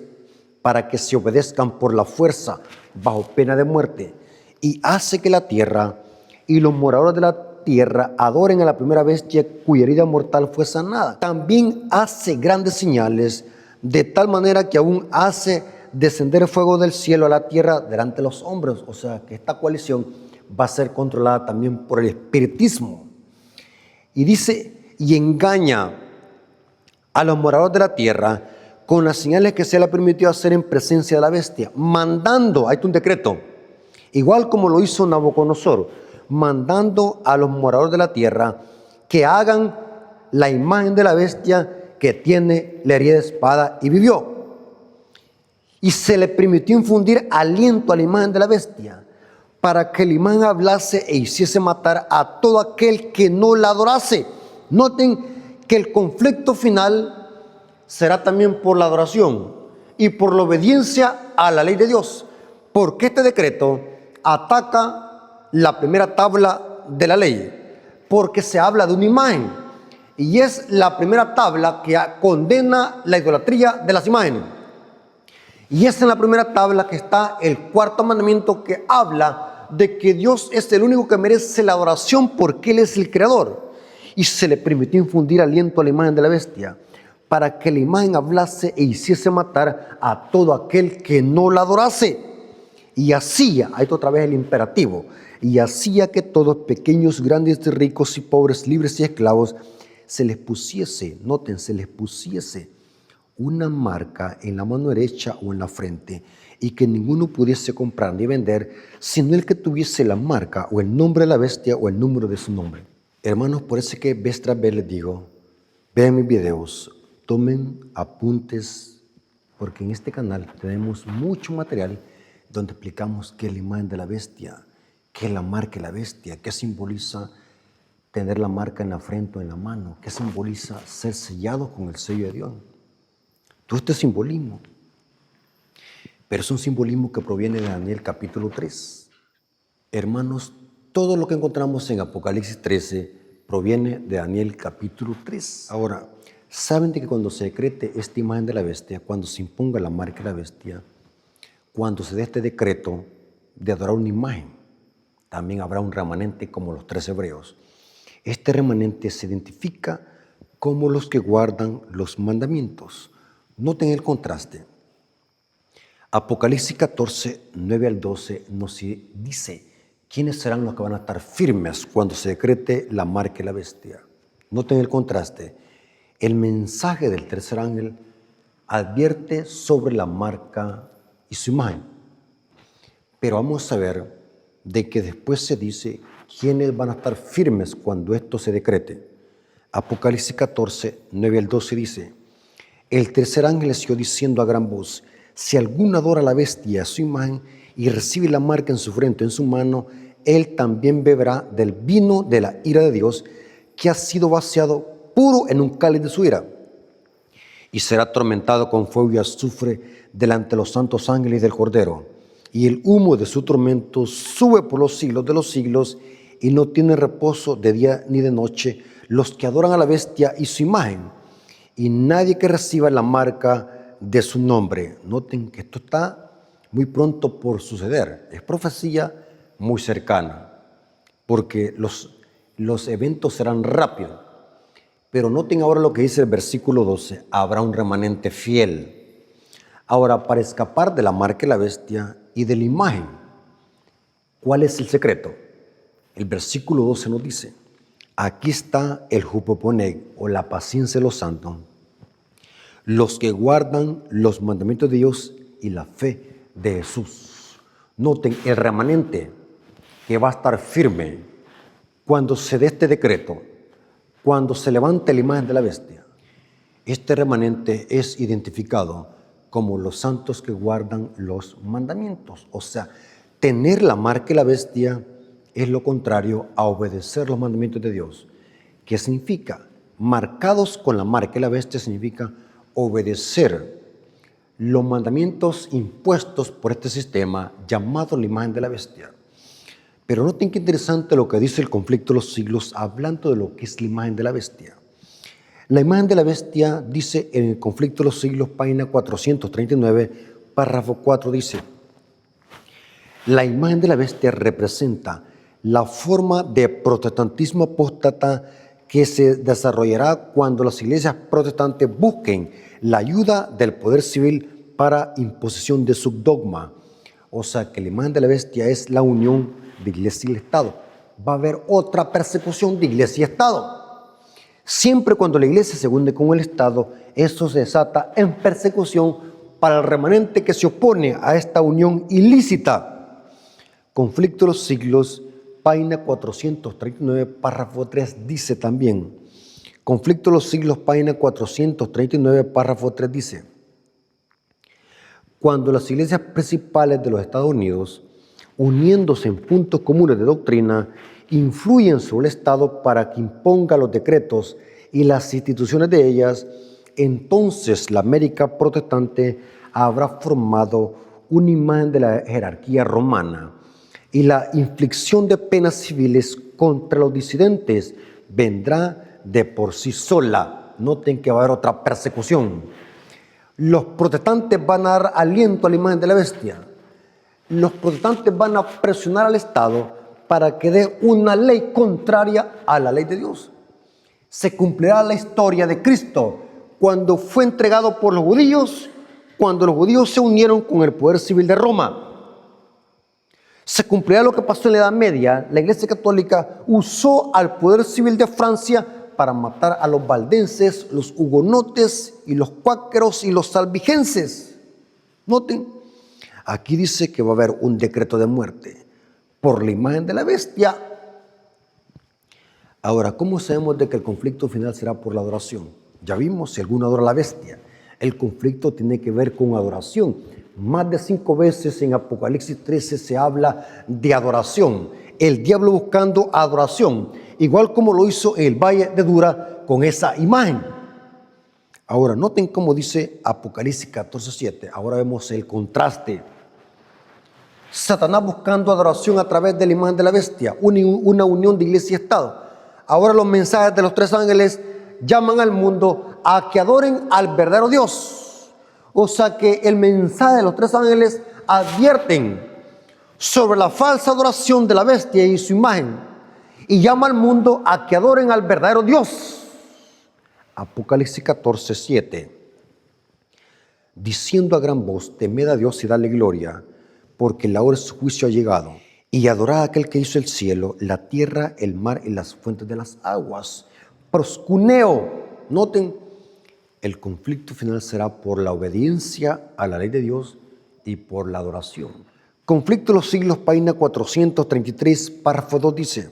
para que se obedezcan por la fuerza, bajo pena de muerte, y hace que la tierra y los moradores de la tierra adoren a la primera bestia cuya herida mortal fue sanada. También hace grandes señales, de tal manera que aún hace descender fuego del cielo a la tierra delante de los hombres. O sea que esta coalición va a ser controlada también por el espiritismo. Y dice, y engaña a los moradores de la tierra con las señales que se le permitió hacer en presencia de la bestia, mandando, hay un decreto, igual como lo hizo Nabucodonosor, mandando a los moradores de la tierra que hagan la imagen de la bestia que tiene la herida de espada y vivió. Y se le permitió infundir aliento a la imagen de la bestia, para que la imagen hablase e hiciese matar a todo aquel que no la adorase. Noten que el conflicto final será también por la adoración y por la obediencia a la ley de Dios, porque este decreto ataca la primera tabla de la ley, porque se habla de una imagen, y es la primera tabla que condena la idolatría de las imágenes. Y es en la primera tabla que está el cuarto mandamiento, que habla de que Dios es el único que merece la adoración porque Él es el creador. Y se le permitió infundir aliento a la imagen de la bestia, para que la imagen hablase e hiciese matar a todo aquel que no la adorase. Y hacía, ahí está otra vez el imperativo, y hacía que todos, pequeños, grandes, ricos y pobres, libres y esclavos, se les pusiese, noten, se les pusiese una marca en la mano derecha o en la frente, y que ninguno pudiese comprar ni vender, sino el que tuviese la marca o el nombre de la bestia o el número de su nombre. Hermanos, por eso que vez tras vez les digo, vean mis videos, tomen apuntes, porque en este canal tenemos mucho material donde explicamos qué es la imagen de la bestia, qué es la marca de la bestia, qué simboliza tener la marca en la frente o en la mano, qué simboliza ser sellado con el sello de Dios. Todo este simbolismo, pero es un simbolismo que proviene de Daniel capítulo 3. Hermanos, todo lo que encontramos en Apocalipsis 13 proviene de Daniel capítulo 3. Ahora, ¿saben de que cuando se decrete esta imagen de la bestia, cuando se imponga la marca de la bestia, cuando se dé este decreto de adorar una imagen, también habrá un remanente como los 3 hebreos? Este remanente se identifica como los que guardan los mandamientos. Noten el contraste. Apocalipsis 14, 9 al 12 nos dice quiénes serán los que van a estar firmes cuando se decrete la marca de la bestia. Noten el contraste. El mensaje del tercer ángel advierte sobre la marca y su imagen. Pero vamos a ver de que después se dice quiénes van a estar firmes cuando esto se decrete. Apocalipsis 14, 9 al 12 dice: el tercer ángel siguió diciendo a gran voz: si alguno adora a la bestia, a su imagen, y recibe la marca en su frente o en su mano, él también beberá del vino de la ira de Dios, que ha sido vaciado puro en un cáliz de su ira. Y será atormentado con fuego y azufre delante de los santos ángeles del Cordero. Y el humo de su tormento sube por los siglos de los siglos, y no tiene reposo de día ni de noche los que adoran a la bestia y su imagen, y nadie que reciba la marca de su nombre. Noten que esto está muy pronto por suceder. Es profecía muy cercana, porque los eventos serán rápidos. Pero noten ahora lo que dice el versículo 12. Habrá un remanente fiel. Ahora, para escapar de la marca de la bestia y de la imagen, ¿cuál es el secreto? El versículo 12 nos dice: aquí está el hupoponeg, o la paciencia de los santos, los que guardan los mandamientos de Dios y la fe de Jesús. Noten el remanente que va a estar firme cuando se dé este decreto, cuando se levante la imagen de la bestia. Este remanente es identificado como los santos que guardan los mandamientos. O sea, tener la marca de la bestia es lo contrario a obedecer los mandamientos de Dios. ¿Qué significa? Marcados con la marca de la bestia significa obedecer los mandamientos impuestos por este sistema llamado la imagen de la bestia. Pero noten qué interesante lo que dice el conflicto de los siglos hablando de lo que es la imagen de la bestia. La imagen de la bestia dice en el conflicto de los siglos, página 439, párrafo 4, dice: la imagen de la bestia representa la forma de protestantismo apóstata que se desarrollará cuando las iglesias protestantes busquen la ayuda del poder civil para imposición de su dogma. O sea que la imagen de la bestia es la unión de iglesia y Estado. Va a haber otra persecución de iglesia y Estado. Siempre cuando la iglesia se hunde con el Estado, eso se desata en persecución para el remanente que se opone a esta unión ilícita. Conflicto de los siglos, página 439, párrafo 3, dice también. Conflicto de los siglos, página 439, párrafo 3, dice: cuando las iglesias principales de los Estados Unidos, uniéndose en puntos comunes de doctrina, influyen sobre el Estado para que imponga los decretos y las instituciones de ellas, entonces la América protestante habrá formado una imagen de la jerarquía romana, y la inflicción de penas civiles contra los disidentes vendrá de por sí sola. Noten que va a haber otra persecución. Los protestantes van a dar aliento a la imagen de la bestia. Los protestantes van a presionar al Estado para que dé una ley contraria a la ley de Dios. Se cumplirá la historia de Cristo cuando fue entregado por los judíos, cuando los judíos se unieron con el poder civil de Roma. Se cumplirá lo que pasó en la Edad Media. La Iglesia Católica usó al poder civil de Francia para matar a los valdenses, los hugonotes y los cuáqueros y los albigenses. Noten, aquí dice que va a haber un decreto de muerte por la imagen de la bestia. Ahora, ¿cómo sabemos de que el conflicto final será por la adoración? Ya vimos, si alguno adora a la bestia, el conflicto tiene que ver con adoración. Más de 5 veces en Apocalipsis 13 se habla de adoración. El diablo buscando adoración, igual como lo hizo en el valle de Dura con esa imagen. Ahora, noten cómo dice Apocalipsis 14:7. Ahora vemos el contraste. Satanás buscando adoración a través de la imagen de la bestia, una unión de iglesia y Estado. Ahora los mensajes de los 3 ángeles llaman al mundo a que adoren al verdadero Dios. O sea que el mensaje de los 3 ángeles advierten sobre la falsa adoración de la bestia y su imagen, y llama al mundo a que adoren al verdadero Dios. Apocalipsis 14:7. Diciendo a gran voz: temed a Dios y dale gloria, porque la hora de su juicio ha llegado, y adorad a aquel que hizo el cielo, la tierra, el mar y las fuentes de las aguas. Proscuneo. Noten, el conflicto final será por la obediencia a la ley de Dios y por la adoración. Conflicto de los siglos, página 433, párrafo 2, dice: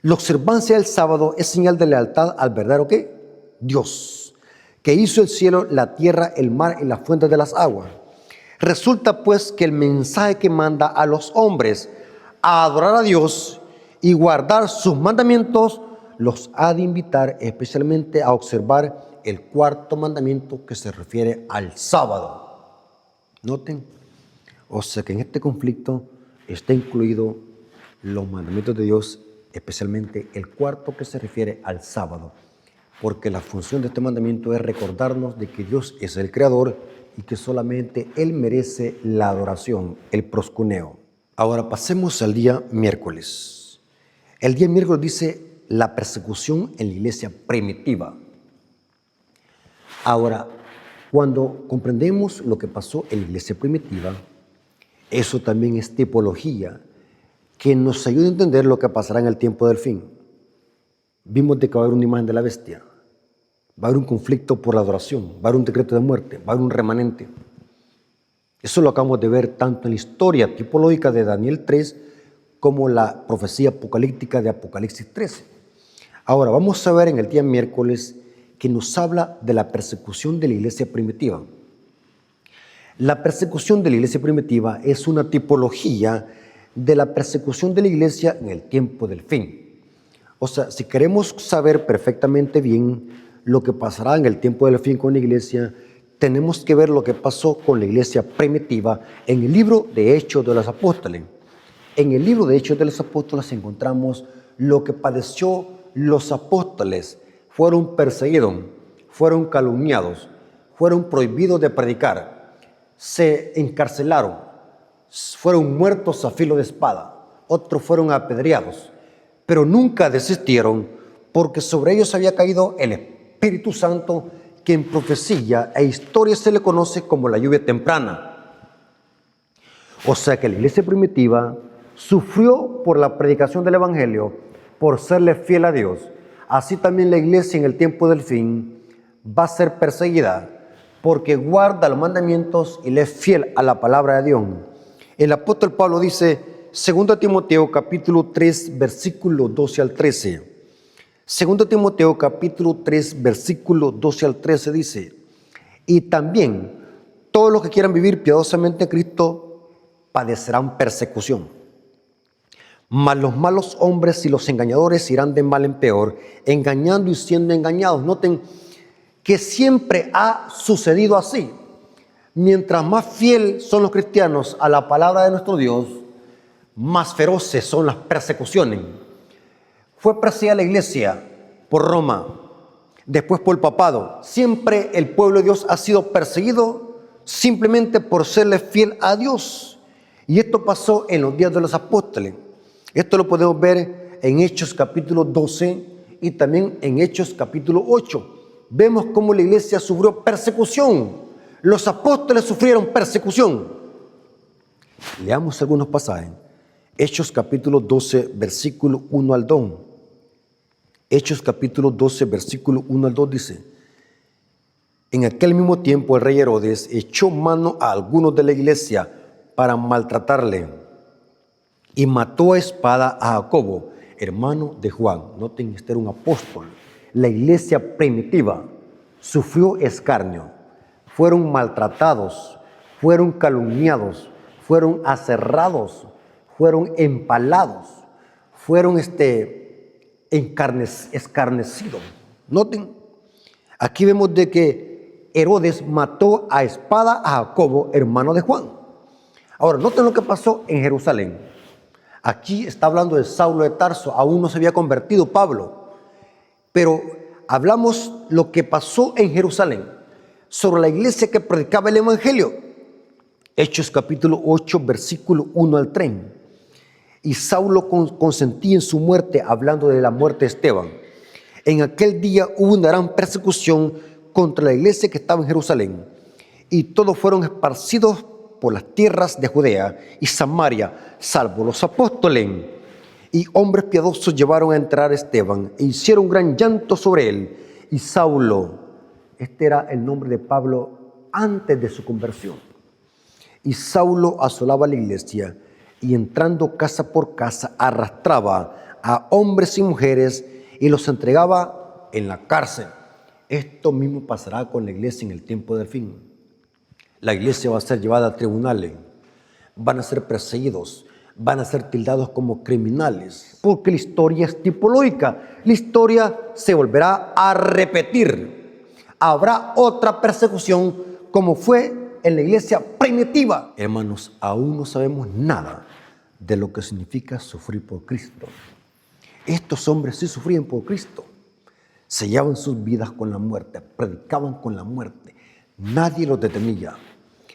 la observancia del sábado es señal de lealtad al verdadero ¿qué? Dios, que hizo el cielo, la tierra, el mar y las fuentes de las aguas. Resulta pues que el mensaje que manda a los hombres a adorar a Dios y guardar sus mandamientos los ha de invitar especialmente a observar el cuarto mandamiento que se refiere al sábado. Noten, o sea que en este conflicto está incluido los mandamientos de Dios, especialmente el cuarto que se refiere al sábado, porque la función de este mandamiento es recordarnos de que Dios es el Creador y que solamente Él merece la adoración, el proscuneo. Ahora pasemos al día miércoles. El día miércoles dice la persecución en la iglesia primitiva. Ahora, cuando comprendemos lo que pasó en la iglesia primitiva, eso también es tipología que nos ayuda a entender lo que pasará en el tiempo del fin. Vimos de que va a haber una imagen de la bestia, va a haber un conflicto por la adoración, va a haber un decreto de muerte, va a haber un remanente. Eso lo acabamos de ver tanto en la historia tipológica de Daniel 3 como la profecía apocalíptica de Apocalipsis 13. Ahora vamos a ver en el día miércoles que nos habla de la persecución de la iglesia primitiva. La persecución de la iglesia primitiva es una tipología de la persecución de la iglesia en el tiempo del fin. O sea, si queremos saber perfectamente bien lo que pasará en el tiempo del fin con la iglesia, tenemos que ver lo que pasó con la iglesia primitiva en el libro de Hechos de los Apóstoles. En el libro de Hechos de los Apóstoles encontramos lo que padeció los apóstoles. Fueron perseguidos, fueron calumniados, fueron prohibidos de predicar, se encarcelaron, fueron muertos a filo de espada, otros fueron apedreados, pero nunca desistieron porque sobre ellos había caído el Espíritu Santo, que en profecía e historia se le conoce como la lluvia temprana. O sea que la iglesia primitiva sufrió por la predicación del Evangelio, por serle fiel a Dios. Así también la iglesia en el tiempo del fin va a ser perseguida porque guarda los mandamientos y le es fiel a la palabra de Dios. El apóstol Pablo dice, 2 Timoteo capítulo 3, versículo 12 al 13. 2 Timoteo capítulo 3, versículo 12 al 13 dice, y también todos los que quieran vivir piadosamente en Cristo padecerán persecución. Mas los malos hombres y los engañadores irán de mal en peor, engañando y siendo engañados. Noten que siempre ha sucedido así. Mientras más fiel son los cristianos a la palabra de nuestro Dios, más feroces son las persecuciones. Fue perseguida la iglesia por Roma, después por el papado. Siempre el pueblo de Dios ha sido perseguido simplemente por serle fiel a Dios. Y esto pasó en los días de los apóstoles. Esto lo podemos ver en Hechos capítulo 12 y también en Hechos capítulo 8. Vemos cómo la iglesia sufrió persecución. Los apóstoles sufrieron persecución. Leamos algunos pasajes. Hechos capítulo 12, versículo 1 al 2. Hechos capítulo 12, versículo 1 al 2 dice, en aquel mismo tiempo el rey Herodes echó mano a algunos de la iglesia para maltratarle y mató a espada a Jacobo, hermano de Juan. Noten, este era un apóstol. La iglesia primitiva sufrió escarnio, fueron maltratados, fueron calumniados, fueron aserrados, fueron empalados, fueron escarnecidos. Noten, aquí vemos de que Herodes mató a espada a Jacobo, hermano de Juan. Ahora, noten lo que pasó en Jerusalén. Aquí está hablando de Saulo de Tarso, aún no se había convertido Pablo, pero hablamos lo que pasó en Jerusalén, sobre la iglesia que predicaba el Evangelio. Hechos capítulo 8, versículo 1 al 3. Y Saulo consentía en su muerte, hablando de la muerte de Esteban. En aquel día hubo una gran persecución contra la iglesia que estaba en Jerusalén, y todos fueron esparcidos por las tierras de Judea y Samaria, salvo los apóstoles. Y hombres piadosos llevaron a entrar a Esteban e hicieron un gran llanto sobre él. Y Saulo, este era el nombre de Pablo antes de su conversión. Y Saulo asolaba la iglesia y entrando casa por casa arrastraba a hombres y mujeres y los entregaba en la cárcel. Esto mismo pasará con la iglesia en el tiempo del fin. La iglesia va a ser llevada a tribunales, van a ser perseguidos, van a ser tildados como criminales, porque la historia es tipológica. La historia se volverá a repetir. Habrá otra persecución como fue en la iglesia primitiva. Hermanos, aún no sabemos nada de lo que significa sufrir por Cristo. Estos hombres sí sufrían por Cristo. Sellaban sus vidas con la muerte, predicaban con la muerte. Nadie los detenía.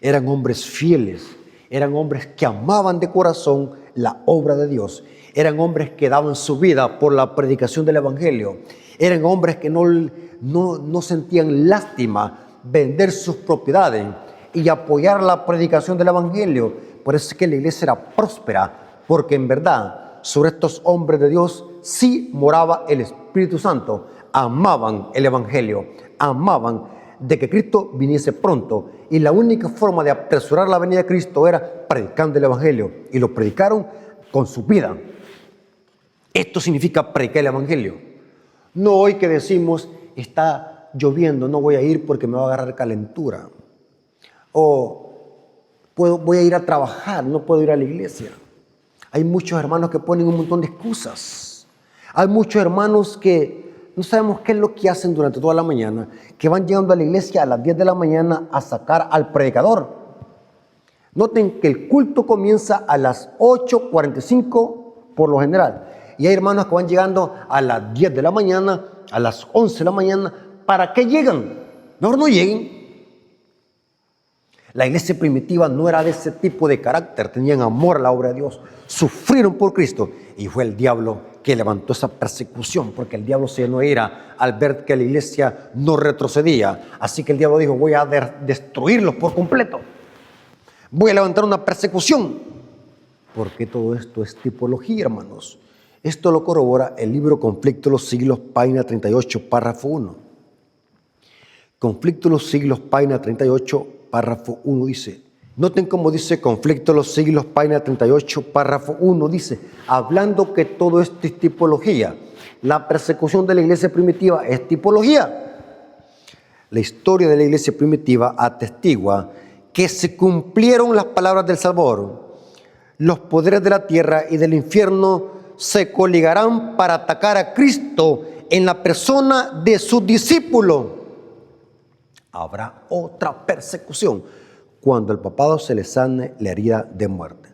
Eran hombres fieles, eran hombres que amaban de corazón la obra de Dios. Eran hombres que daban su vida por la predicación del Evangelio. Eran hombres que no sentían lástima vender sus propiedades y apoyar la predicación del Evangelio. Por eso es que la iglesia era próspera, porque en verdad sobre estos hombres de Dios sí moraba el Espíritu Santo. Amaban el Evangelio, amaban de que Cristo viniese pronto, y la única forma de apresurar la venida de Cristo era predicando el Evangelio, y lo predicaron con su vida. Esto significa predicar el Evangelio. No hoy que decimos, está lloviendo, no voy a ir porque me va a agarrar calentura, o voy a ir a trabajar, no puedo ir a la iglesia. Hay muchos hermanos que ponen un montón de excusas. Hay muchos hermanos que no sabemos qué es lo que hacen durante toda la mañana, que van llegando a la iglesia a las 10 de la mañana a sacar al predicador. Noten que el culto comienza a las 8:45 por lo general. Y hay hermanos que van llegando a las 10 de la mañana, a las 11 de la mañana. ¿Para qué llegan? Mejor no lleguen. La iglesia primitiva no era de ese tipo de carácter, tenían amor a la obra de Dios, sufrieron por Cristo, y fue el diablo que levantó esa persecución, porque el diablo se llenó de ira al ver que la iglesia no retrocedía. Así que el diablo dijo, voy a destruirlos por completo, voy a levantar una persecución, porque todo esto es tipología, hermanos. Esto lo corrobora el libro Conflicto de los Siglos, página 38, párrafo 1. Conflicto de los Siglos, página 38, párrafo 1 dice, noten cómo dice Conflicto de los Siglos, página 38, párrafo 1, dice, hablando que todo esto es tipología. La persecución de la iglesia primitiva es tipología. La historia de la iglesia primitiva atestigua que se cumplieron las palabras del Salvador. Los poderes de la tierra y del infierno se coligarán para atacar a Cristo en la persona de sus discípulos. Habrá otra persecución cuando el papado se le sane la herida de muerte.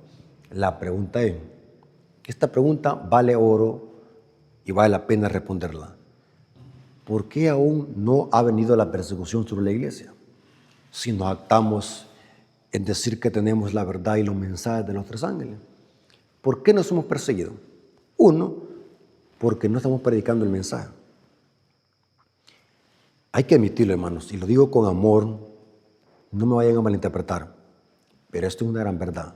La pregunta es, esta pregunta vale oro y vale la pena responderla. ¿Por qué aún no ha venido la persecución sobre la iglesia? Si nos actamos en decir que tenemos la verdad y los mensajes de los tres ángeles. ¿Por qué no somos perseguidos? Uno, porque no estamos predicando el mensaje. Hay que admitirlo, hermanos, y lo digo con amor, no me vayan a malinterpretar, pero esto es una gran verdad.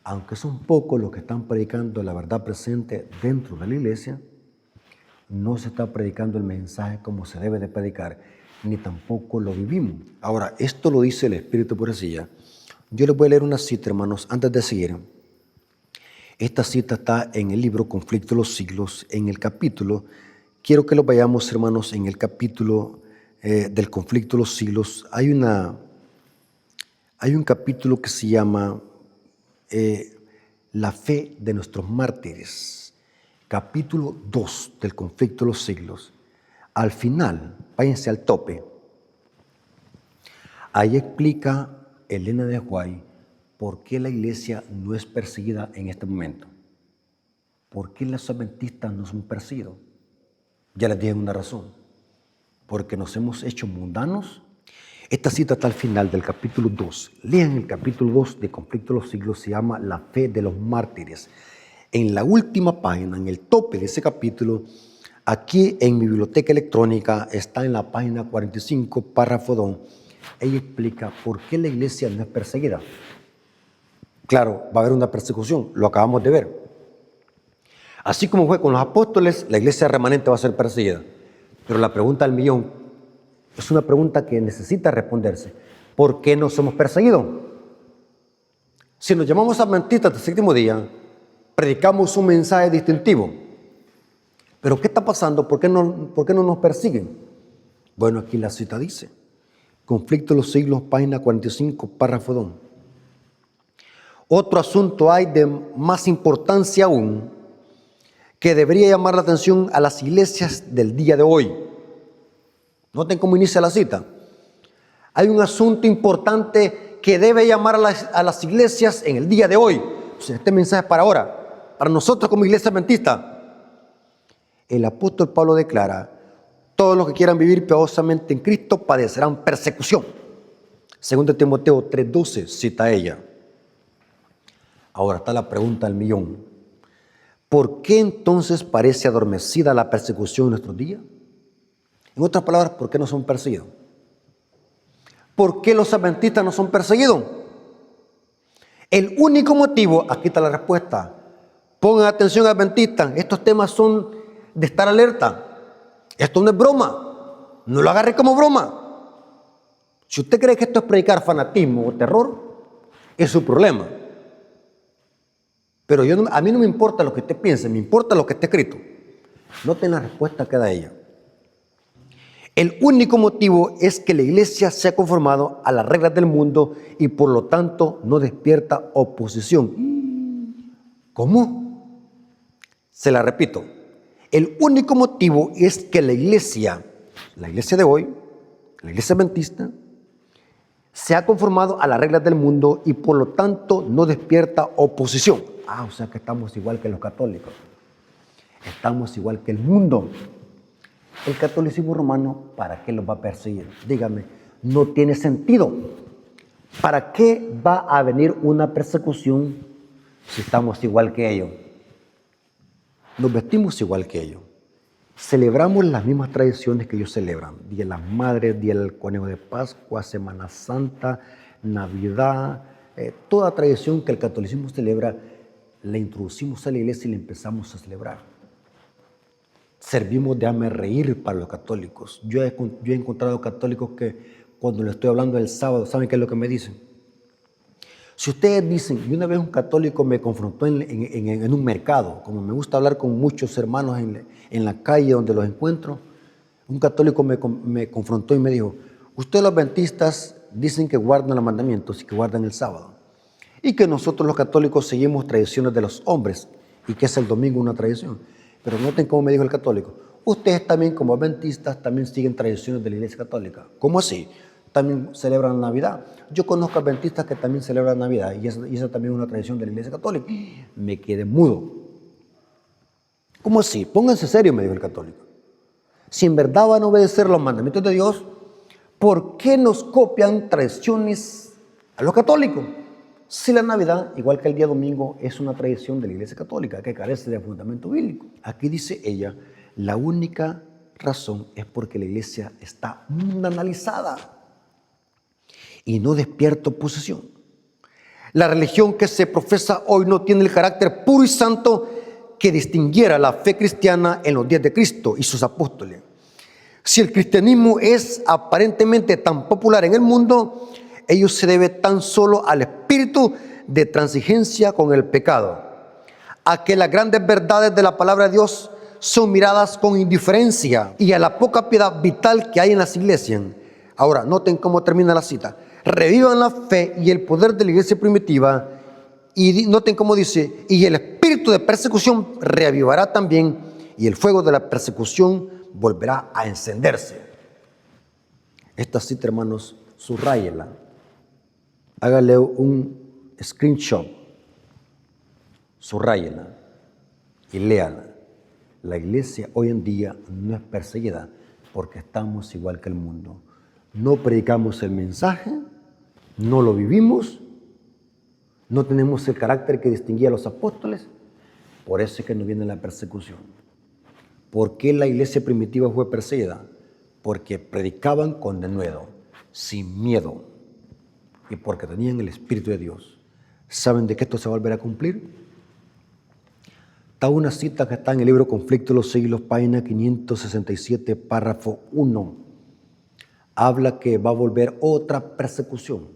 Aunque son pocos los que están predicando la verdad presente dentro de la iglesia, no se está predicando el mensaje como se debe de predicar, ni tampoco lo vivimos. Ahora, esto lo dice el Espíritu por sí. Yo les voy a leer una cita, hermanos, antes de seguir. Esta cita está en el libro Conflicto de los Siglos, en el capítulo. Quiero que lo vayamos, hermanos, en el capítulo del Conflicto de los Siglos. Hay un capítulo que se llama La fe de nuestros mártires. Capítulo 2 del Conflicto de los Siglos. Al final, váyanse al tope. Ahí explica Elena de White por qué la iglesia no es perseguida en este momento. ¿Por qué los adventistas no son perseguidos? Ya les dije una razón. Porque nos hemos hecho mundanos. Esta cita está al final del capítulo 2. Lean el capítulo 2 de Conflicto de los Siglos, se llama La fe de los mártires. En la última página, en el tope de ese capítulo, aquí en mi biblioteca electrónica, está en la página 45, párrafo 2. Ella explica por qué la iglesia no es perseguida. Claro, va a haber una persecución, lo acabamos de ver. Así como fue con los apóstoles, la iglesia remanente va a ser perseguida. Pero la pregunta del millón es una pregunta que necesita responderse. ¿Por qué no somos perseguidos? Si nos llamamos adventistas del séptimo día, predicamos un mensaje distintivo. ¿Pero qué está pasando? ¿Por qué no nos persiguen? Bueno, aquí la cita dice. Conflicto de los Siglos, página 45, párrafo 2. Otro asunto hay de más importancia aún, que debería llamar la atención a las iglesias del día de hoy. Noten cómo inicia la cita. Hay un asunto importante que debe llamar a las iglesias en el día de hoy. O sea, este mensaje es para ahora, para nosotros como iglesia adventista. El apóstol Pablo declara: todos los que quieran vivir piadosamente en Cristo padecerán persecución. Segundo Timoteo 3:12 cita ella. Ahora está la pregunta del millón. ¿Por qué entonces parece adormecida la persecución en nuestros días? En otras palabras, ¿por qué no son perseguidos? ¿Por qué los adventistas no son perseguidos? El único motivo, aquí está la respuesta. Pongan atención, adventistas, estos temas son de estar alerta. Esto no es broma, no lo agarre como broma. Si usted cree que esto es predicar fanatismo o terror, es su problema. Pero a mí no me importa lo que usted piense, me importa lo que está escrito. Noten la respuesta que da ella. El único motivo es que la iglesia se ha conformado a las reglas del mundo y por lo tanto no despierta oposición. ¿Cómo? Se la repito. El único motivo es que la iglesia de hoy, la iglesia adventista, se ha conformado a las reglas del mundo y por lo tanto no despierta oposición. O sea que estamos igual que los católicos. Estamos igual que el mundo. El catolicismo romano, ¿para qué los va a perseguir? Dígame, no tiene sentido. ¿Para qué va a venir una persecución si estamos igual que ellos? Nos vestimos igual que ellos. Celebramos las mismas tradiciones que ellos celebran. Día de las Madres, Día del Conejo de Pascua, Semana Santa, Navidad. Toda tradición que el catolicismo celebra, la introducimos a la iglesia y la empezamos a celebrar. Servimos de hazme reír para los católicos. Yo he encontrado católicos que cuando les estoy hablando el sábado, ¿saben qué es lo que me dicen? Si ustedes dicen, y una vez un católico me confrontó en un mercado, como me gusta hablar con muchos hermanos en la calle donde los encuentro, un católico me confrontó y me dijo: ustedes los adventistas dicen que guardan los mandamientos y que guardan el sábado, y que nosotros los católicos seguimos tradiciones de los hombres, y que es el domingo una tradición. Pero noten cómo me dijo el católico: ustedes también como adventistas también siguen tradiciones de la iglesia católica. ¿Cómo así? También celebran Navidad. Yo conozco adventistas que también celebran Navidad y esa también es una tradición de la iglesia católica. Me quedé mudo. ¿Cómo así? Pónganse serio, me dijo el católico. Si en verdad van a obedecer los mandamientos de Dios, ¿por qué nos copian tradiciones a los católicos? Si la Navidad, igual que el día domingo, es una tradición de la iglesia católica que carece de fundamento bíblico. Aquí dice ella, la única razón es porque la iglesia está mundanalizada y no despierta oposición. La religión que se profesa hoy no tiene el carácter puro y santo que distinguiera la fe cristiana en los días de Cristo y sus apóstoles. Si el cristianismo es aparentemente tan popular en el mundo, ello se debe tan solo al espíritu de transigencia con el pecado, a que las grandes verdades de la palabra de Dios son miradas con indiferencia y a la poca piedad vital que hay en las iglesias. Ahora, noten cómo termina la cita. Revivan la fe y el poder de la iglesia primitiva y noten cómo dice, y el espíritu de persecución reavivará también y el fuego de la persecución volverá a encenderse. Esta cita, hermanos, subráyela. Hágale un screenshot, subráyela y léala. La iglesia hoy en día no es perseguida porque estamos igual que el mundo. No predicamos el mensaje, no lo vivimos, no tenemos el carácter que distinguía a los apóstoles, por eso es que nos viene la persecución. ¿Por qué la iglesia primitiva fue perseguida? Porque predicaban con denuedo, sin miedo, y porque tenían el Espíritu de Dios. ¿Saben de qué esto se va a volver a cumplir? Está una cita que está en el libro Conflicto de los Siglos, página 567, párrafo 1. Habla que va a volver otra persecución.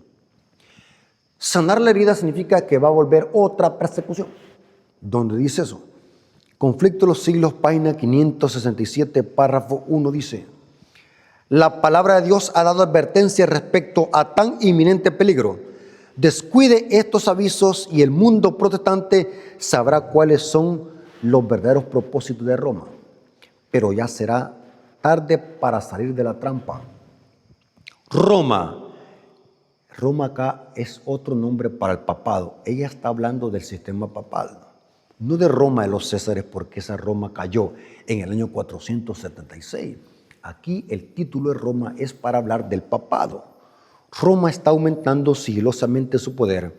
Sanar la herida significa que va a volver otra persecución. ¿Dónde dice eso? Conflicto de los Siglos, página 567, párrafo 1 dice: la palabra de Dios ha dado advertencia respecto a tan inminente peligro, Descuide estos avisos y el mundo protestante sabrá cuáles son los verdaderos propósitos de Roma. Pero ya será tarde para salir de la trampa. Roma. Roma acá es otro nombre para el papado. Ella está hablando del sistema papal, no de Roma de los Césares, porque esa Roma cayó en el año 476. Aquí el título de Roma es para hablar del papado. Roma está aumentando sigilosamente su poder.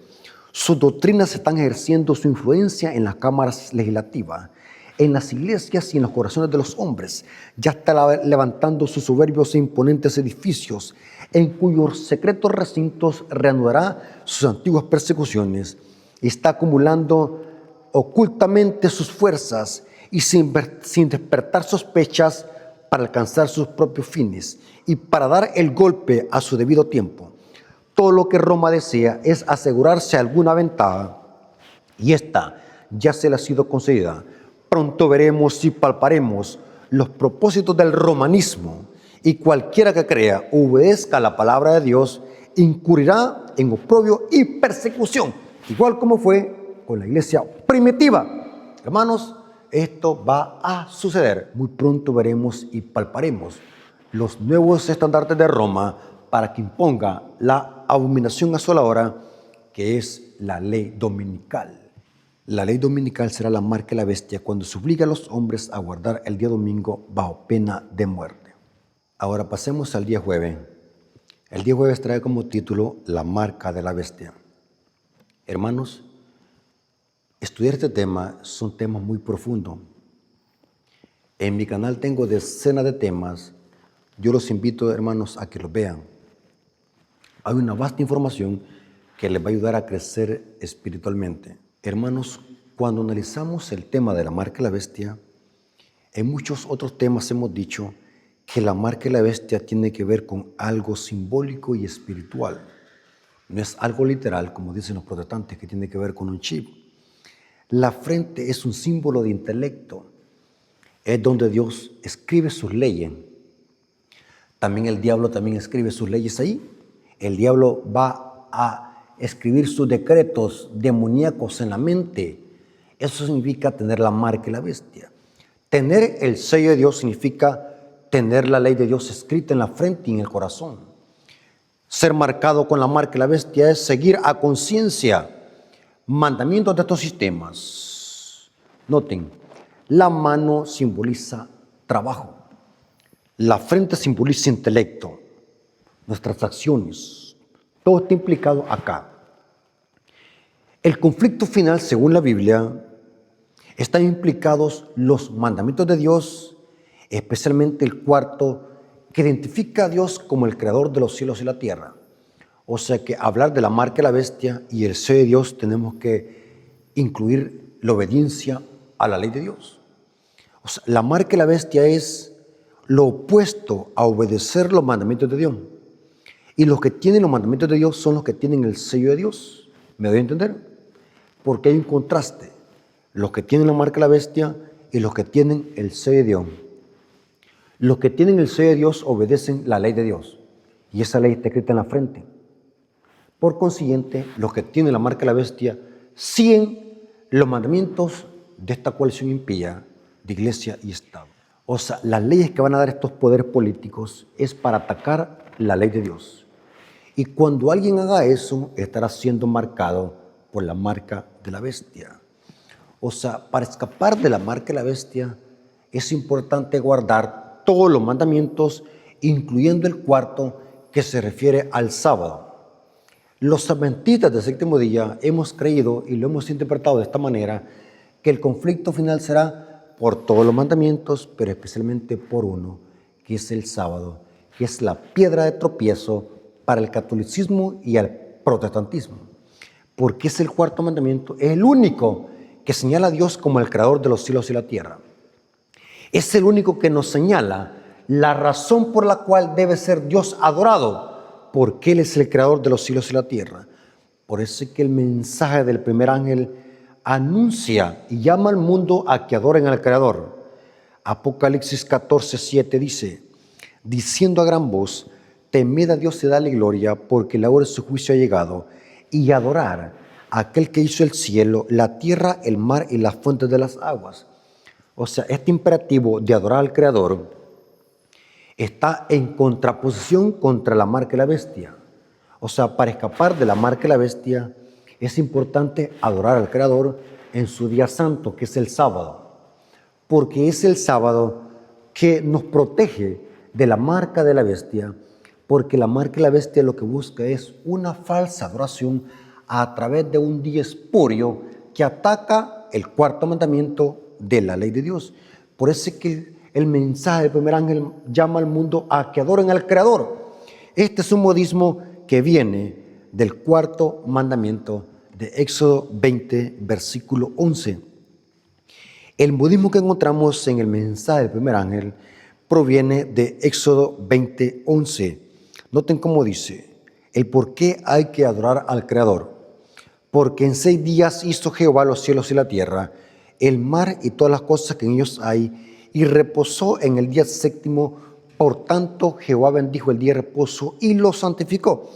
Sus doctrinas están ejerciendo su influencia en las cámaras legislativas, en las iglesias y en los corazones de los hombres. Ya está levantando sus soberbios e imponentes edificios, en cuyos secretos recintos reanudará sus antiguas persecuciones. Está acumulando ocultamente sus fuerzas y sin despertar sospechas para alcanzar sus propios fines y para dar el golpe a su debido tiempo. Todo lo que Roma desea es asegurarse alguna ventaja, y esta ya se le ha sido concedida. Pronto veremos y palparemos los propósitos del romanismo, y cualquiera que crea obedezca la palabra de Dios incurrirá en oprobio y persecución, igual como fue con la iglesia primitiva. Hermanos, esto va a suceder. Muy pronto veremos y palparemos los nuevos estandartes de Roma para que imponga la abominación asoladora, que es la ley dominical. La ley dominical será la marca de la bestia cuando se obliga a los hombres a guardar el día domingo bajo pena de muerte. Ahora pasemos al día jueves. El día jueves trae como título la marca de la bestia. Hermanos, estudiar este tema son temas muy profundos. En mi canal tengo decenas de temas. Yo los invito, hermanos, a que los vean. Hay una vasta información que les va a ayudar a crecer espiritualmente. Hermanos, cuando analizamos el tema de la marca de la bestia, en muchos otros temas hemos dicho que la marca de la bestia tiene que ver con algo simbólico y espiritual. No es algo literal, como dicen los protestantes, que tiene que ver con un chip. La frente es un símbolo de intelecto. Es donde Dios escribe sus leyes. También el diablo también escribe sus leyes ahí. El diablo va a escribir sus decretos demoníacos en la mente. Eso significa tener la marca de la bestia. Tener el sello de Dios significa tener la ley de Dios escrita en la frente y en el corazón. Ser marcado con la marca de la bestia es seguir a conciencia mandamientos de estos sistemas. Noten, la mano simboliza trabajo. La frente simboliza intelecto, nuestras acciones. Todo está implicado acá. El conflicto final, según la Biblia, están implicados los mandamientos de Dios, especialmente el cuarto, que identifica a Dios como el creador de los cielos y la tierra. O sea que hablar de la marca de la bestia y el sello de Dios tenemos que incluir la obediencia a la ley de Dios. O sea, la marca de la bestia es lo opuesto a obedecer los mandamientos de Dios. Y los que tienen los mandamientos de Dios son los que tienen el sello de Dios. ¿Me doy a entender? Porque hay un contraste. Los que tienen la marca de la bestia y los que tienen el sello de Dios. Los que tienen el sello de Dios obedecen la ley de Dios. Y esa ley está escrita en la frente. Por consiguiente, los que tienen la marca de la bestia siguen los mandamientos de esta coalición impía de iglesia y Estado. O sea, las leyes que van a dar estos poderes políticos es para atacar la ley de Dios. Y cuando alguien haga eso, estará siendo marcado por la marca de la bestia. O sea, para escapar de la marca de la bestia, es importante guardar todos los mandamientos, incluyendo el cuarto que se refiere al sábado. Los adventistas del séptimo día hemos creído y lo hemos interpretado de esta manera, que el conflicto final será por todos los mandamientos, pero especialmente por uno, que es el sábado, que es la piedra de tropiezo para el catolicismo y el protestantismo. Porque es el cuarto mandamiento, es el único que señala a Dios como el creador de los cielos y la tierra. Es el único que nos señala la razón por la cual debe ser Dios adorado, porque Él es el creador de los cielos y la tierra. Por eso es que el mensaje del primer ángel anuncia y llama al mundo a que adoren al Creador. Apocalipsis 14:7 dice, diciendo a gran voz, temed a Dios y dale gloria, porque la hora de su juicio ha llegado. y adorar a aquel que hizo el cielo, la tierra, el mar y las fuentes de las aguas. O sea, este imperativo de adorar al Creador está en contraposición contra la marca de la bestia. O sea, para escapar de la marca de la bestia es importante adorar al Creador en su día santo, que es el sábado, porque es el sábado que nos protege de la marca de la bestia, porque la marca de la bestia lo que busca es una falsa adoración a través de un día espurio que ataca el cuarto mandamiento de la ley de Dios. Por eso es que el mensaje del primer ángel llama al mundo a que adoren al Creador. Este es un modismo que viene del cuarto mandamiento de Éxodo 20, versículo 11. El modismo que encontramos en el mensaje del primer ángel proviene de Éxodo 20, 11. Noten cómo dice, el por qué hay que adorar al Creador. Porque en 6 días hizo Jehová los cielos y la tierra, el mar y todas las cosas que en ellos hay, y reposó en el día séptimo. Por tanto, Jehová bendijo el día de reposo y lo santificó.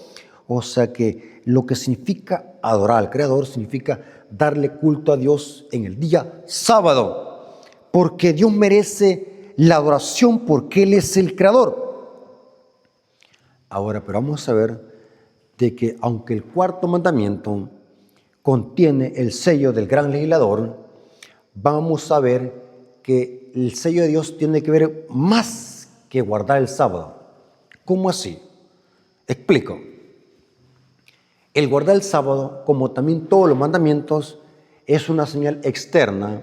O sea que lo que significa adorar al Creador significa darle culto a Dios en el día sábado, porque Dios merece la adoración porque Él es el Creador. Ahora, pero vamos a ver de que aunque el cuarto mandamiento contiene el sello del gran legislador, vamos a ver que el sello de Dios tiene que ver más que guardar el sábado. ¿Cómo así? Explico. El guardar el sábado, como también todos los mandamientos, es una señal externa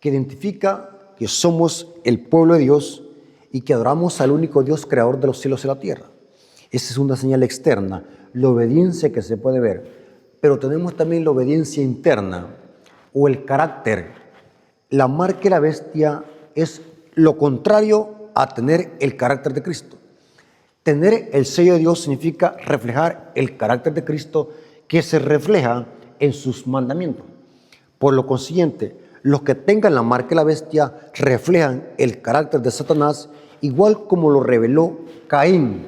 que identifica que somos el pueblo de Dios y que adoramos al único Dios creador de los cielos y la tierra. Esa es una señal externa, la obediencia que se puede ver. Pero tenemos también la obediencia interna o el carácter. La marca de la bestia es lo contrario a tener el carácter de Cristo. Tener el sello de Dios significa reflejar el carácter de Cristo que se refleja en sus mandamientos. Por lo consiguiente, los que tengan la marca de la bestia reflejan el carácter de Satanás, igual como lo reveló Caín.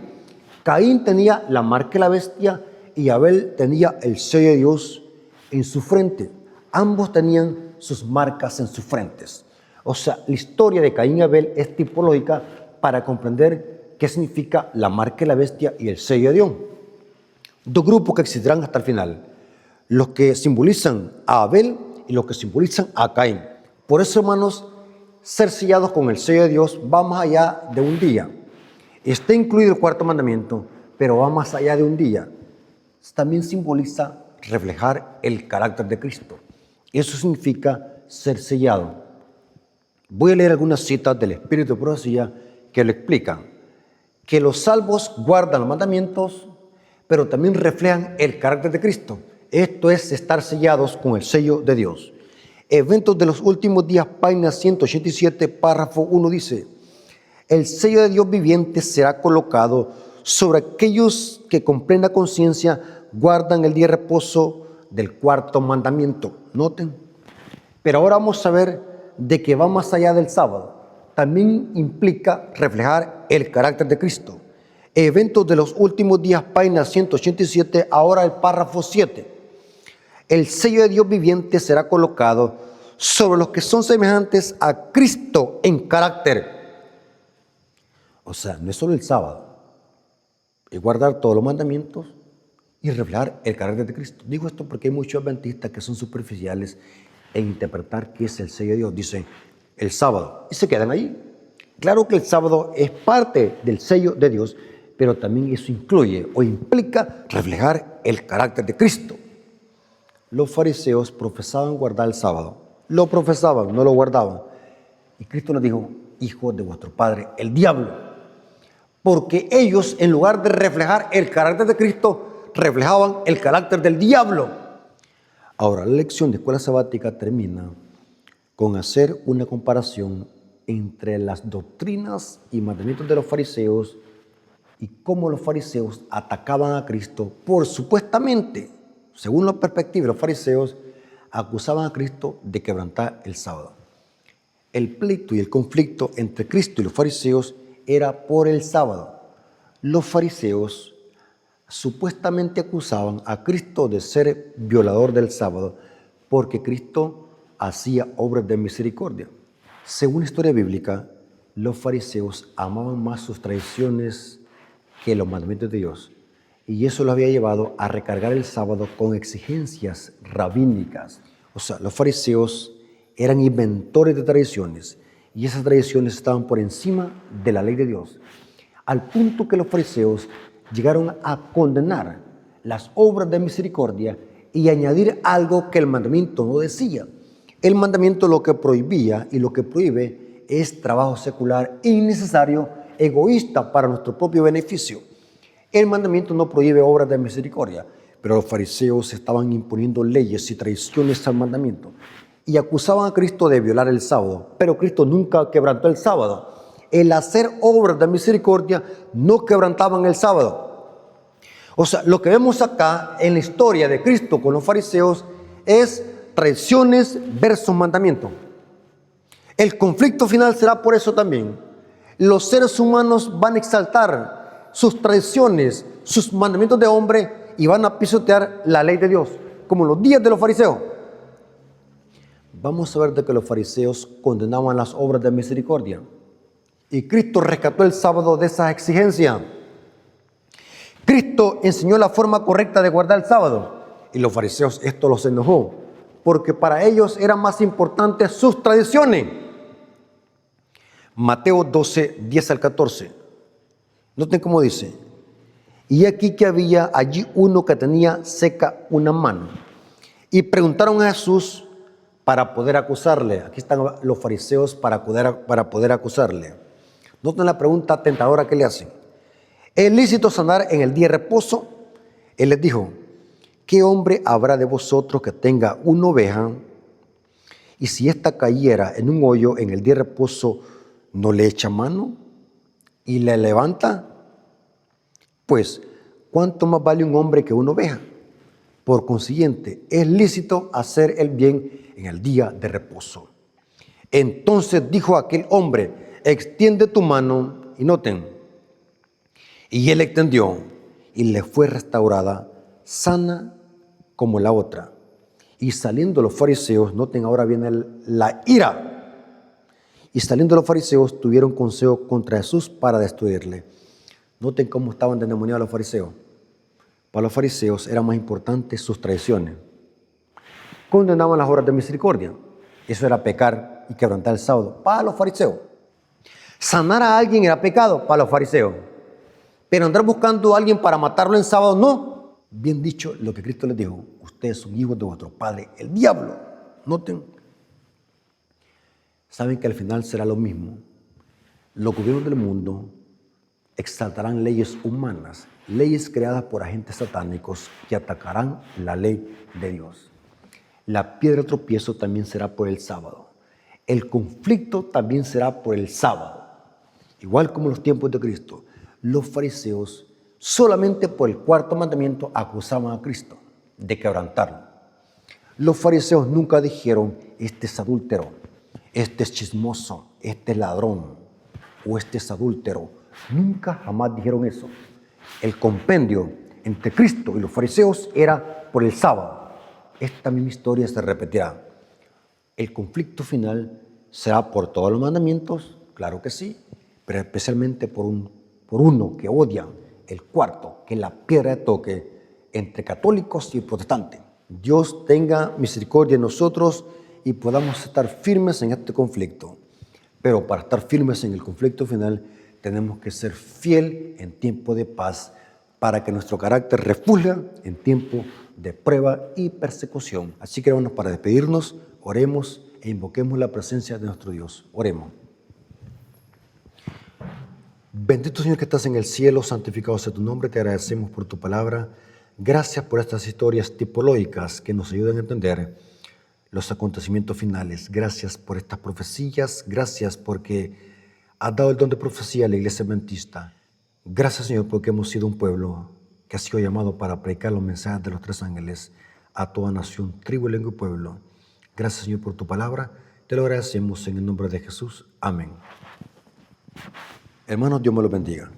Caín tenía la marca de la bestia y Abel tenía el sello de Dios en su frente. Ambos tenían sus marcas en sus frentes. O sea, la historia de Caín y Abel es tipológica para comprender qué significa la marca de la bestia y el sello de Dios. 2 grupos que existirán hasta el final. Los que simbolizan a Abel y los que simbolizan a Caín. Por eso, hermanos, ser sellados con el sello de Dios va más allá de un día. Está incluido el cuarto mandamiento, pero va más allá de un día. También simboliza reflejar el carácter de Cristo. Eso significa ser sellado. Voy a leer algunas citas del Espíritu de Profecía que lo explican. Que los salvos guardan los mandamientos, pero también reflejan el carácter de Cristo. Esto es estar sellados con el sello de Dios. Eventos de los últimos días, página 187, párrafo 1 dice: el sello de Dios viviente será colocado sobre aquellos que con plena conciencia guardan el día de reposo del cuarto mandamiento. Noten. Pero ahora vamos a ver de que va más allá del sábado. También implica reflejar el carácter de Cristo. Eventos de los últimos días, página 187, ahora el párrafo 7. El sello de Dios viviente será colocado sobre los que son semejantes a Cristo en carácter. O sea, no es solo el sábado, es guardar todos los mandamientos y reflejar el carácter de Cristo. Digo esto porque hay muchos adventistas que son superficiales en interpretar qué es el sello de Dios. Dicen el sábado y se quedan ahí. Claro que el sábado es parte del sello de Dios, pero también eso incluye o implica reflejar el carácter de Cristo. Los fariseos profesaban guardar el sábado. Lo profesaban, no lo guardaban. Y Cristo nos dijo: hijos de vuestro padre, el diablo. Porque ellos, en lugar de reflejar el carácter de Cristo, reflejaban el carácter del diablo. Ahora, la lección de escuela sabática termina con hacer una comparación entre las doctrinas y mandamientos de los fariseos y cómo los fariseos atacaban a Cristo por supuestamente, según la perspectiva de los fariseos, acusaban a Cristo de quebrantar el sábado. El pleito y el conflicto entre Cristo y los fariseos era por el sábado. Los fariseos supuestamente acusaban a Cristo de ser violador del sábado porque Cristo hacía obras de misericordia. Según la historia bíblica, los fariseos amaban más sus tradiciones que los mandamientos de Dios, y eso lo había llevado a recargar el sábado con exigencias rabínicas. O sea, los fariseos eran inventores de tradiciones, y esas tradiciones estaban por encima de la ley de Dios, al punto que los fariseos llegaron a condenar las obras de misericordia y añadir algo que el mandamiento no decía. El mandamiento lo que prohibía y lo que prohíbe es trabajo secular innecesario, egoísta para nuestro propio beneficio. El mandamiento no prohíbe obras de misericordia, pero los fariseos estaban imponiendo leyes y tradiciones al mandamiento y acusaban a Cristo de violar el sábado, pero Cristo nunca quebrantó el sábado. El hacer obras de misericordia no quebrantaban el sábado. O sea, lo que vemos acá en la historia de Cristo con los fariseos es tradiciones versus mandamiento. El conflicto final será por eso también. Los seres humanos van a exaltar sus tradiciones, sus mandamientos de hombre y van a pisotear la ley de Dios, como en los días de los fariseos. Vamos a ver de que los fariseos condenaban las obras de misericordia y Cristo rescató el sábado de esa exigencia. Cristo enseñó la forma correcta de guardar el sábado y los fariseos esto los enojó porque para ellos eran más importantes sus tradiciones. Mateo 12, 10 al 14. Noten cómo dice: y aquí que había allí uno que tenía seca una mano. Y preguntaron a Jesús para poder acusarle. Aquí están los fariseos para poder acusarle. Noten la pregunta tentadora que le hacen. ¿Es lícito sanar en el día de reposo? Él les dijo: ¿qué hombre habrá de vosotros que tenga una oveja y si ésta cayera en un hoyo en el día de reposo, no le echa mano y le levanta? Pues, ¿cuánto más vale un hombre que una oveja? Por consiguiente, es lícito hacer el bien en el día de reposo. Entonces dijo aquel hombre: extiende tu mano. Y noten, y él extendió y le fue restaurada, sana como la otra. Y saliendo los fariseos, noten ahora viene la ira. Y saliendo los fariseos tuvieron consejo contra Jesús para destruirle. Noten cómo estaban endemoniados los fariseos. Para los fariseos eran más importantes sus tradiciones. Condenaban las obras de misericordia. Eso era pecar y quebrantar el sábado para los fariseos. Sanar a alguien era pecado para los fariseos. Pero andar buscando a alguien para matarlo en sábado, no. Bien dicho lo que Cristo les dijo: ustedes son hijos de vuestro padre, el diablo. Noten. Saben que al final será lo mismo. Los gobiernos del mundo exaltarán leyes humanas, leyes creadas por agentes satánicos que atacarán la ley de Dios. La piedra de tropiezo también será por el sábado. El conflicto también será por el sábado. Igual como en los tiempos de Cristo, los fariseos solamente por el cuarto mandamiento acusaban a Cristo de quebrantarlo. Los fariseos nunca dijeron: este es adúltero, este es chismoso, este es ladrón o este es adúltero. Nunca jamás dijeron eso. El compendio entre Cristo y los fariseos era por el sábado. Esta misma historia se repetirá. El conflicto final será por todos los mandamientos, claro que sí, pero especialmente por uno que odia, el cuarto, que es la piedra de toque entre católicos y protestantes. Dios tenga misericordia de nosotros y podamos estar firmes en este conflicto. Pero para estar firmes en el conflicto final, tenemos que ser fiel en tiempo de paz para que nuestro carácter refulja en tiempo de prueba y persecución. Así que, hermanos, para despedirnos, oremos e invoquemos la presencia de nuestro Dios. Oremos. Bendito Señor que estás en el cielo, santificado sea tu nombre, te agradecemos por tu palabra. Gracias por estas historias tipológicas que nos ayudan a entender los acontecimientos finales. Gracias por estas profecías, gracias porque has dado el don de profecía a la iglesia adventista. Gracias, Señor, porque hemos sido un pueblo que ha sido llamado para predicar los mensajes de los tres ángeles a toda nación, tribu, lengua y pueblo. Gracias, Señor, por tu palabra. Te lo agradecemos en el nombre de Jesús. Amén. Hermanos, Dios me los bendiga.